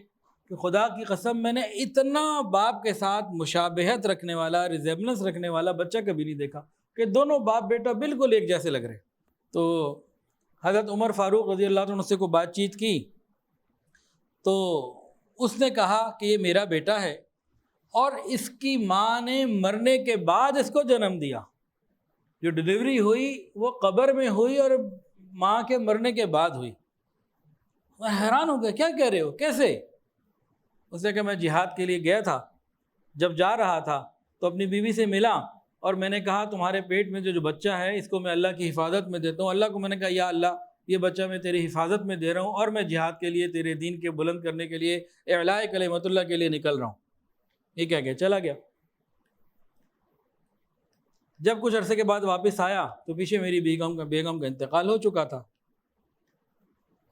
کہ خدا کی قسم میں نے اتنا باپ کے ساتھ مشابہت رکھنے والا، ریزیبلنس رکھنے والا بچہ کبھی نہیں دیکھا کہ دونوں باپ بیٹا بالکل ایک جیسے لگ رہے۔ تو حضرت عمر فاروق رضی اللہ عنہ سے کو بات چیت کی تو اس نے کہا کہ یہ میرا بیٹا ہے اور اس کی ماں نے مرنے کے بعد اس کو جنم دیا، جو ڈلیوری ہوئی وہ قبر میں ہوئی اور ماں کے مرنے کے بعد ہوئی۔ میں حیران ہو گیا، کیا کہہ رہے ہو، کیسے؟ اس نے کہا میں جہاد کے لیے گیا تھا، جب جا رہا تھا تو اپنی بیوی سے ملا اور میں نے کہا تمہارے پیٹ میں جو بچہ ہے اس کو میں اللہ کی حفاظت میں دیتا ہوں۔ اللہ کو میں نے کہا یا اللہ یہ بچہ میں تیری حفاظت میں دے رہا ہوں اور میں جہاد کے لیے تیرے دین کے بلند کرنے کے لیے، اعلاء کلمت اللہ کے لیے نکل رہا ہوں۔ یہ کیا گیا، چلا گیا۔ جب کچھ عرصے کے بعد واپس آیا تو پیچھے میری بیگم کا انتقال ہو چکا تھا،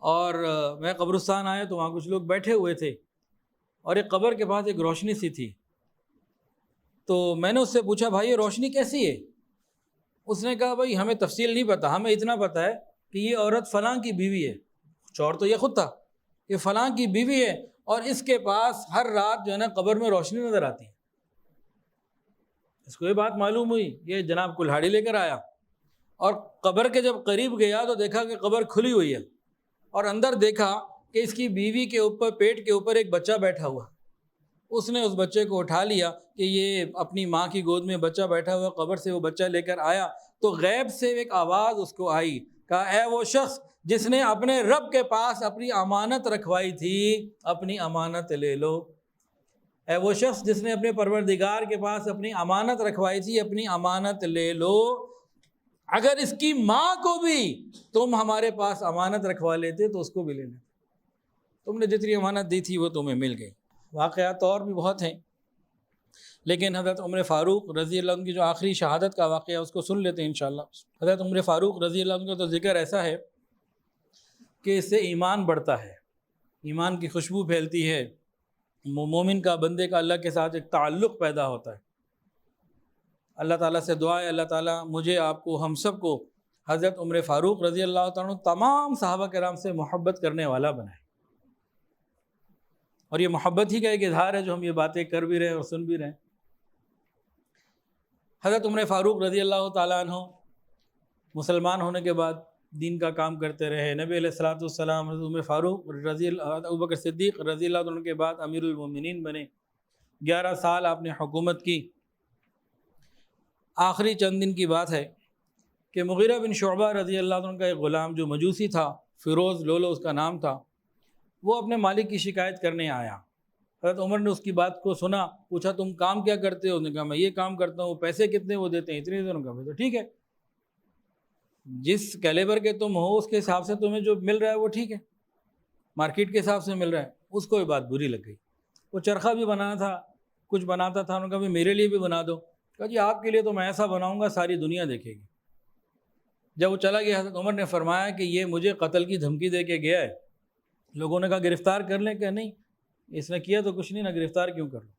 اور میں قبرستان آیا تو وہاں کچھ لوگ بیٹھے ہوئے تھے اور ایک قبر کے پاس ایک روشنی سی تھی، تو میں نے اس سے پوچھا بھائی یہ روشنی کیسی ہے؟ اس نے کہا بھائی ہمیں تفصیل نہیں پتہ، ہمیں اتنا پتہ ہے کہ یہ عورت فلاں کی بیوی ہے، چور تو یہ خود تھا کہ فلاں کی بیوی ہے اور اس کے پاس ہر رات جو ہے نا قبر میں روشنی نظر آتی ہے۔ اس کو یہ بات معلوم ہوئی، یہ جناب کلہاڑی لے کر آیا اور قبر کے جب قریب گیا تو دیکھا کہ قبر کھلی ہوئی ہے اور اندر دیکھا کہ اس کی بیوی کے اوپر، پیٹ کے اوپر ایک بچہ بیٹھا ہوا۔ اس نے اس بچے کو اٹھا لیا کہ یہ اپنی ماں کی گود میں بچہ بیٹھا ہوا، قبر سے وہ بچہ لے کر آیا تو غیب سے ایک آواز اس کو آئی، کہا اے وہ شخص جس نے اپنے رب کے پاس اپنی امانت رکھوائی تھی، اپنی امانت لے لو۔ اے وہ شخص جس نے اپنے پروردگار کے پاس اپنی امانت رکھوائی تھی، اپنی امانت لے لو۔ اگر اس کی ماں کو بھی تم ہمارے پاس امانت رکھوا لیتے تو اس کو بھی لے لیتے، تم نے جتنی امانت دی تھی وہ تمہیں مل گئی۔ واقعات اور بھی بہت ہیں لیکن حضرت عمر فاروق رضی اللہ عنہ کی جو آخری شہادت کا واقعہ اس کو سن لیتے ہیں انشاءاللہ۔ حضرت عمر فاروق رضی اللہ عنہ کا تو ذکر ایسا ہے کہ اس سے ایمان بڑھتا ہے، ایمان کی خوشبو پھیلتی ہے، مومن کا، بندے کا اللہ کے ساتھ ایک تعلق پیدا ہوتا ہے۔ اللہ تعالیٰ سے دعا ہے اللہ تعالیٰ مجھے، آپ کو، ہم سب کو حضرت عمر فاروق رضی اللہ عنہ تمام صحابہ کرام سے محبت کرنے والا بنائے، اور یہ محبت ہی کا ایک اظہار ہے جو ہم یہ باتیں کر بھی رہے ہیں اور سن بھی رہے ہیں۔ حضرت عمر فاروق رضی اللہ تعالیٰ عنہ مسلمان ہونے کے بعد دین کا کام کرتے رہے۔ نبی علیہ الصلوۃ والسلام حضرت عمر فاروق ابوبکر صدیق رضی اللہ عنہ کے بعد امیر المومنین بنے، 11 سال آپ نے حکومت کی۔ آخری چند دن کی بات ہے کہ مغیرہ بن شعبہ رضی اللہ عنہ کا ایک غلام جو مجوسی تھا، فیروز لولو اس کا نام تھا، وہ اپنے مالک کی شکایت کرنے آیا۔ حضرت عمر نے اس کی بات کو سنا، پوچھا تم کام کیا کرتے ہو؟ اس نے کہا میں یہ کام کرتا ہوں، پیسے کتنے وہ دیتے ہیں؟ اتنے دنوں کا۔ تو ٹھیک ہے، جس کیلیبر کے تم ہو اس کے حساب سے تمہیں جو مل رہا ہے وہ ٹھیک ہے، مارکیٹ کے حساب سے مل رہا ہے۔ اس کو یہ بات بری لگ گئی، وہ چرخہ بھی بنانا تھا، کچھ بناتا تھا، انہوں نے کہا میرے لیے بھی بنا دو۔ کہا جی آپ کے لیے تو میں ایسا بناؤں گا ساری دنیا دیکھے گی۔ جب وہ چلا گیا حضرت عمر نے فرمایا کہ یہ مجھے قتل کی دھمکی دے کے گیا ہے۔ لوگوں نے کہا گرفتار کر لیں، کہ نہیں اس نے کیا تو کچھ نہیں، نہ گرفتار کیوں کر لوں۔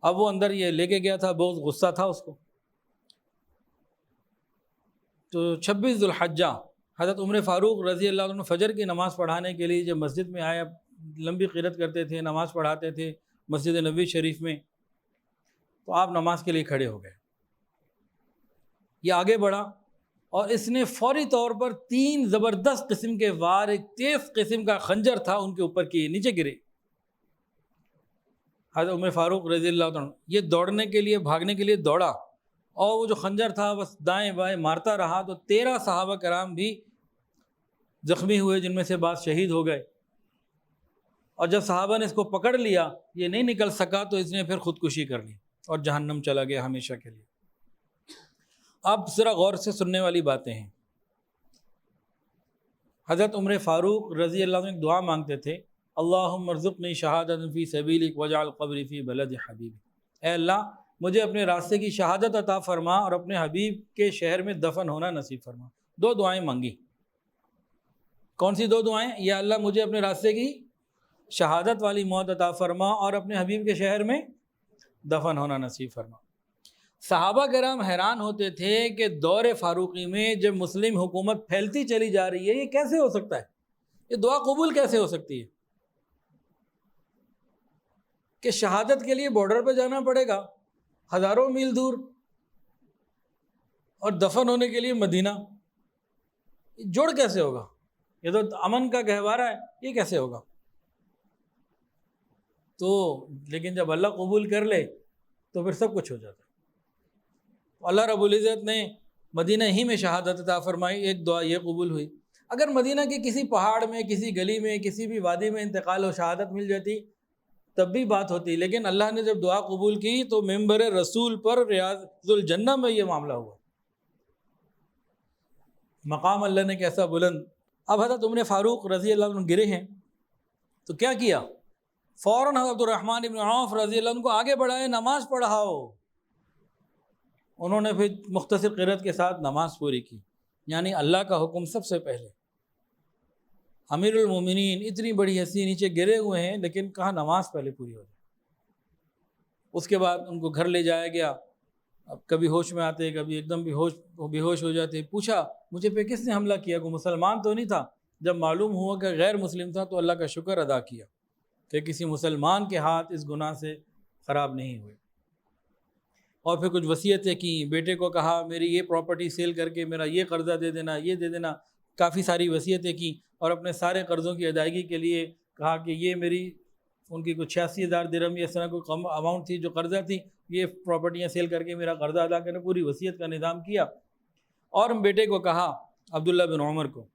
اب وہ اندر یہ لے کے گیا تھا، بہت غصہ تھا اس کو۔ تو 26 ذوالحجہ حضرت عمر فاروق رضی اللہ عنہ فجر کی نماز پڑھانے کے لیے جب مسجد میں آیا، لمبی قرات کرتے تھے، نماز پڑھاتے تھے مسجد نبوی شریف میں، تو آپ نماز کے لیے کھڑے ہو گئے۔ یہ آگے بڑھا اور اس نے فوری طور پر 3 زبردست قسم کے وار، ایک تیز قسم کا خنجر تھا ان کے اوپر کی، نیچے گرے۔ حضرت عمر فاروق رضی اللہ عنہ یہ دوڑنے کے لیے، بھاگنے کے لیے دوڑا، اور وہ جو خنجر تھا بس دائیں بائیں مارتا رہا، تو 13 صحابہ کرام بھی زخمی ہوئے، جن میں سے بعض شہید ہو گئے۔ اور جب صحابہ نے اس کو پکڑ لیا، یہ نہیں نکل سکا، تو اس نے پھر خودکشی کر لی اور جہنم چلا گیا ہمیشہ کے لیے۔ اب ذرا غور سے سننے والی باتیں ہیں۔ حضرت عمر فاروق رضی اللہ عنہ ایک دعا مانگتے تھے، اللہم ارزقنی شہادۃ فی سبیلک واجعل قبری فی بلد حبیبک، اے اللہ مجھے اپنے راستے کی شہادت عطا فرما اور اپنے حبیب کے شہر میں دفن ہونا نصیب فرما۔ 2 دعائیں مانگی۔ کون سی 2 دعائیں؟ یا اللہ مجھے اپنے راستے کی شہادت والی موت عطا فرما اور اپنے حبیب کے شہر میں دفن ہونا نصیب فرما۔ صحابہ کرام حیران ہوتے تھے کہ دور فاروقی میں جب مسلم حکومت پھیلتی چلی جا رہی ہے، یہ کیسے ہو سکتا ہے؟ یہ دعا قبول کیسے ہو سکتی ہے کہ شہادت کے لیے بارڈر پہ جانا پڑے گا ہزاروں میل دور، اور دفن ہونے کے لیے مدینہ؟ جوڑ کیسے ہوگا؟ یہ تو امن کا گہوارہ ہے، یہ کیسے ہوگا؟ تو لیکن جب اللہ قبول کر لے تو پھر سب کچھ ہو جاتا ہے۔ اللہ رب العزت نے مدینہ ہی میں شہادت عطا فرمائی، ایک دعا یہ قبول ہوئی۔ اگر مدینہ کے کسی پہاڑ میں، کسی گلی میں، کسی بھی وادی میں انتقال و شہادت مل جاتی تب بھی بات ہوتی، لیکن اللہ نے جب دعا قبول کی تو ممبر رسول پر ریاض الجنہ میں یہ معاملہ ہوا۔ مقام اللہ نے کیسا بلند۔ اب حضرت عمر فاروق رضی اللہ عنہ گرے ہیں تو کیا کیا؟ فوراً حضرت عبدالرحمن بن عوف رضی اللہ عنہ کو آگے بڑھائے، نماز پڑھاؤ۔ انہوں نے پھر مختصر قرات کے ساتھ نماز پوری کی، یعنی اللہ کا حکم سب سے پہلے۔ امیر المومنین اتنی بڑی ہستی نیچے گرے ہوئے ہیں، لیکن کہا نماز پہلے پوری ہو جائے۔ اس کے بعد ان کو گھر لے جایا گیا۔ اب کبھی ہوش میں آتے، کبھی ایک دم بے ہوش ہو جاتے۔ پوچھا مجھے پہ کس نے حملہ کیا؟ کوئی مسلمان تو نہیں تھا؟ جب معلوم ہوا کہ غیر مسلم تھا تو اللہ کا شکر ادا کیا کہ کسی مسلمان کے ہاتھ اس گناہ سے خراب نہیں ہوئے۔ اور پھر کچھ وصیتیں کی، بیٹے کو کہا میری یہ پراپرٹی سیل کر کے میرا یہ قرضہ دے دینا، یہ دے دینا، کافی ساری وصیتیں کی، اور اپنے سارے قرضوں کی ادائیگی کے لیے کہا کہ یہ میری، ان کی کچھ 86,000 درہم یا اس طرح کوئی کم اماؤنٹ تھی جو قرضہ تھی، یہ پراپرٹیاں سیل کر کے میرا قرضہ ادا کرنے، پوری وصیت کا نظام کیا۔ اور بیٹے کو کہا عبداللہ بن عمر کو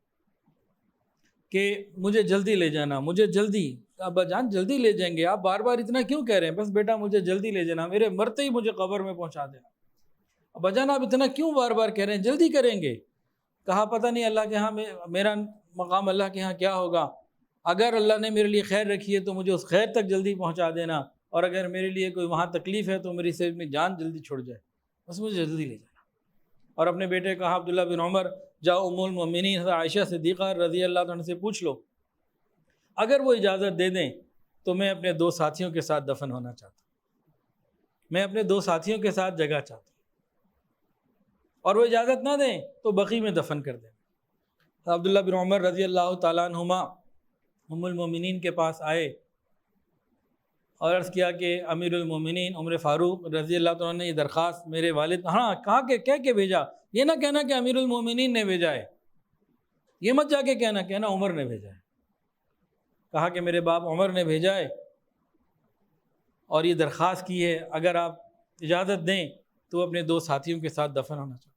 کہ مجھے جلدی لے جانا، مجھے جلدی۔ ابا جان جلدی لے جائیں گے، آپ بار بار اتنا کیوں کہہ رہے ہیں؟ بس بیٹا مجھے جلدی لے جانا، میرے مرتے ہی مجھے قبر میں پہنچا دینا۔ ابا جان آپ اتنا کیوں بار بار کہہ رہے ہیں؟ جلدی کریں گے۔ کہا پتہ نہیں اللہ کے ہاں میرا مقام اللہ کے ہاں کیا ہوگا، اگر اللہ نے میرے لیے خیر رکھی ہے تو مجھے اس خیر تک جلدی پہنچا دینا، اور اگر میرے لیے کوئی وہاں تکلیف ہے تو میری سے میں جان جلدی چھوڑ جائے، بس مجھے جلدی لے جانا۔ اور اپنے بیٹے کہا عبداللہ بن عمر جاؤ ام المؤمنین حضرت عائشہ صدیقہ رضی اللہ عنہ سے پوچھ لو، اگر وہ اجازت دے دیں تو میں اپنے 2 ساتھیوں کے ساتھ دفن ہونا چاہتا ہوں، میں اپنے 2 ساتھیوں کے ساتھ جگہ چاہتا ہوں، اور وہ اجازت نہ دیں تو بقیع میں دفن کر دیں۔ عبداللہ بن عمر رضی اللہ تعالیٰ عنہما ام المومنین کے پاس آئے اور عرض کیا کہ امیر المومنین عمر فاروق رضی اللہ عنہ نے یہ درخواست میرے والد، ہاں کہا کہ کہہ کے بھیجا، یہ نہ کہنا کہ امیر المومنین نے بھیجا ہے، یہ مت جا کے کہنا عمر نے بھیجا ہے۔ کہا کہ میرے باپ عمر نے بھیجا ہے اور یہ درخواست کی ہے، اگر آپ اجازت دیں تو اپنے 2 ساتھیوں کے ساتھ دفن ہونا چاہتا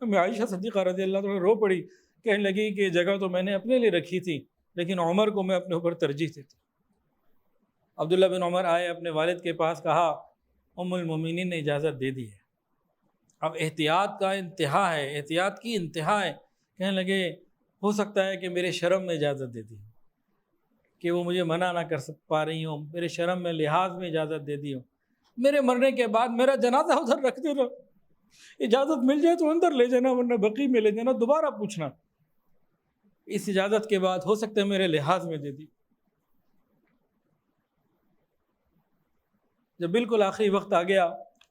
ہوں۔ میں عائشہ صدیقہ رضی اللہ عنہ رو پڑی، کہنے لگی کہ جگہ تو میں نے اپنے لیے رکھی تھی لیکن عمر کو میں اپنے اوپر ترجیح دیتی۔ عبداللہ بن عمر آئے اپنے والد کے پاس، کہا ام المومنین نے اجازت دے دی ہے۔ اب احتیاط کا انتہا ہے، احتیاط کی انتہا ہے۔ کہنے لگے ہو سکتا ہے کہ میرے شرم میں اجازت دے دی کہ وہ مجھے منع نہ کر پا رہی ہوں، میرے شرم میں لحاظ میں اجازت دے دی ہوں، میرے مرنے کے بعد میرا جنازہ ادھر رکھ دینا، اجازت مل جائے تو اندر لے جانا ورنہ بقیع میں لے جانا، دوبارہ پوچھنا۔ اس اجازت کے بعد ہو سکتا ہے میرے لحاظ میں دے دی۔ جب بالکل آخری وقت آ گیا،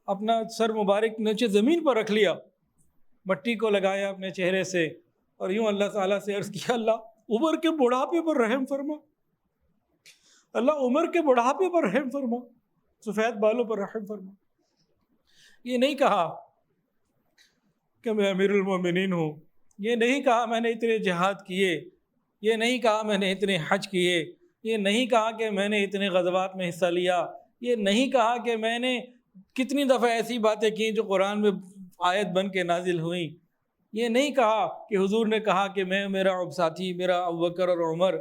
اپنا سر مبارک نیچے زمین پر رکھ لیا، مٹی کو لگایا اپنے چہرے سے، اور یوں اللہ تعالیٰ سے عرض کیا اللہ عمر کے بڑھاپے پر رحم فرما، اللہ عمر کے بڑھاپے پر رحم فرما، سفید بالوں پر رحم فرما۔ یہ نہیں کہا کہ میں امیر المومنین ہوں، یہ نہیں کہا میں نے اتنے جہاد کیے، یہ نہیں کہا میں نے اتنے حج کیے، یہ نہیں کہا کہ میں نے اتنے غزوات میں حصہ لیا، یہ نہیں کہا کہ میں نے کتنی دفعہ ایسی باتیں کی جو قرآن میں آیت بن کے نازل ہوئیں، یہ نہیں کہا کہ حضور نے کہا کہ میں، میرا ساتھی، میرا ابوبکر اور عمر،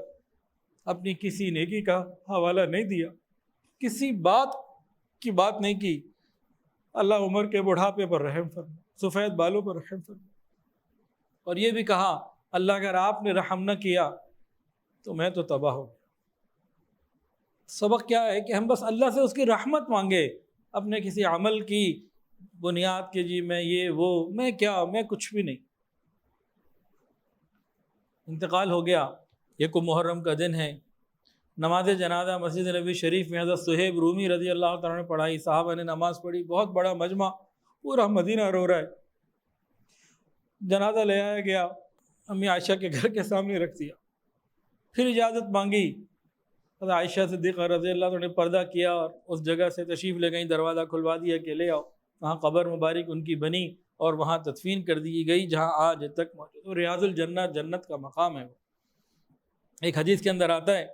اپنی کسی نیکی کا حوالہ نہیں دیا، کسی بات کی بات نہیں کی۔ اللہ عمر کے بڑھاپے پر رحم فرما، سفید بالوں پر رحم فرما۔ اور یہ بھی کہا اللہ اگر آپ نے رحم نہ کیا تو میں تو تباہ ہو گیا۔ سبق کیا ہے کہ ہم بس اللہ سے اس کی رحمت مانگے، اپنے کسی عمل کی بنیاد کے جی میں یہ وہ، میں کیا، میں کچھ بھی نہیں۔ انتقال ہو گیا، یکم محرم کا دن ہے، نماز جنازہ مسجد نبی شریف میں حضرت صہیب رومی رضی اللہ تعالیٰ نے پڑھائی، صحابہ نے نماز پڑھی، بہت بڑا مجمع، پورا مدینہ رو رہا ہے۔ جنازہ لے آیا گیا، امی عائشہ کے گھر کے سامنے رکھ دیا، پھر اجازت مانگی، حضرت عائشہ صدیقہ رضی اللہ عنہا نے پردہ کیا اور اس جگہ سے تشریف لے گئیں، دروازہ کھلوا دیا کہ لے آؤ۔ وہاں قبر مبارک ان کی بنی اور وہاں تدفین کر دی گئی جہاں آج تک موجود ہے۔ ریاض الجنہ، جنت کا مقام ہے۔ وہ ایک حدیث کے اندر آتا ہے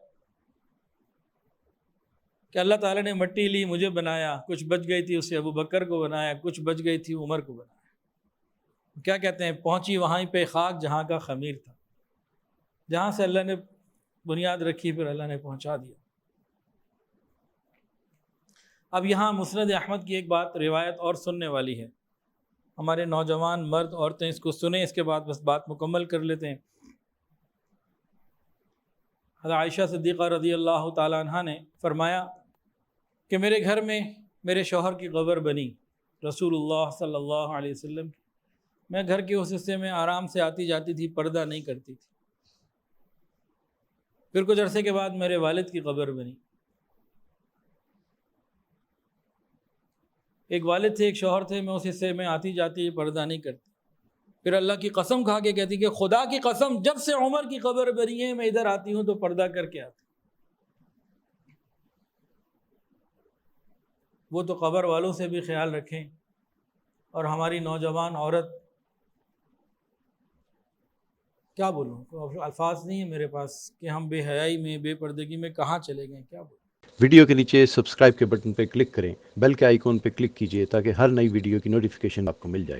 کہ اللہ تعالیٰ نے مٹی لی، مجھے بنایا، کچھ بچ گئی تھی اسے ابو بکر کو بنایا، کچھ بچ گئی تھی عمر کو بنایا۔ کیا کہتے ہیں، پہنچی وہاں پہ خاک جہاں کا خمیر تھا، جہاں سے اللہ نے بنیاد رکھی پھر اللہ نے پہنچا دیا۔ اب یہاں مسند احمد کی ایک بات، روایت اور سننے والی ہے، ہمارے نوجوان مرد عورتیں اس کو سنیں، اس کے بعد بس بات مکمل کر لیتے ہیں۔ حضرت عائشہ صدیقہ رضی اللہ تعالیٰ عنہ نے فرمایا کہ میرے گھر میں میرے شوہر کی قبر بنی، رسول اللہ صلی اللہ علیہ وسلم کی۔ میں گھر کے اس حصے میں آرام سے آتی جاتی تھی، پردہ نہیں کرتی تھی۔ پھر کچھ عرصے کے بعد میرے والد کی قبر بنی۔ ایک والد تھے، ایک شوہر تھے، میں اس حصے میں آتی جاتی پردہ نہیں کرتی۔ پھر اللہ کی قسم کھا کے کہتی کہ خدا کی قسم جب سے عمر کی قبر بنی ہے میں ادھر آتی ہوں تو پردہ کر کے آتی۔ وہ تو قبر والوں سے بھی خیال رکھیں، اور ہماری نوجوان عورت، کیا بولوں، الفاظ نہیں ہیں میرے پاس کہ ہم بے حیائی میں، بے پردگی میں کہاں چلے گئے، کیا بولوں۔ ویڈیو کے نیچے سبسکرائب کے بٹن پہ کلک کریں، بیل کے آئیکن پہ کلک کیجیے تاکہ ہر نئی ویڈیو کی نوٹیفیکیشن آپ کو مل جائے۔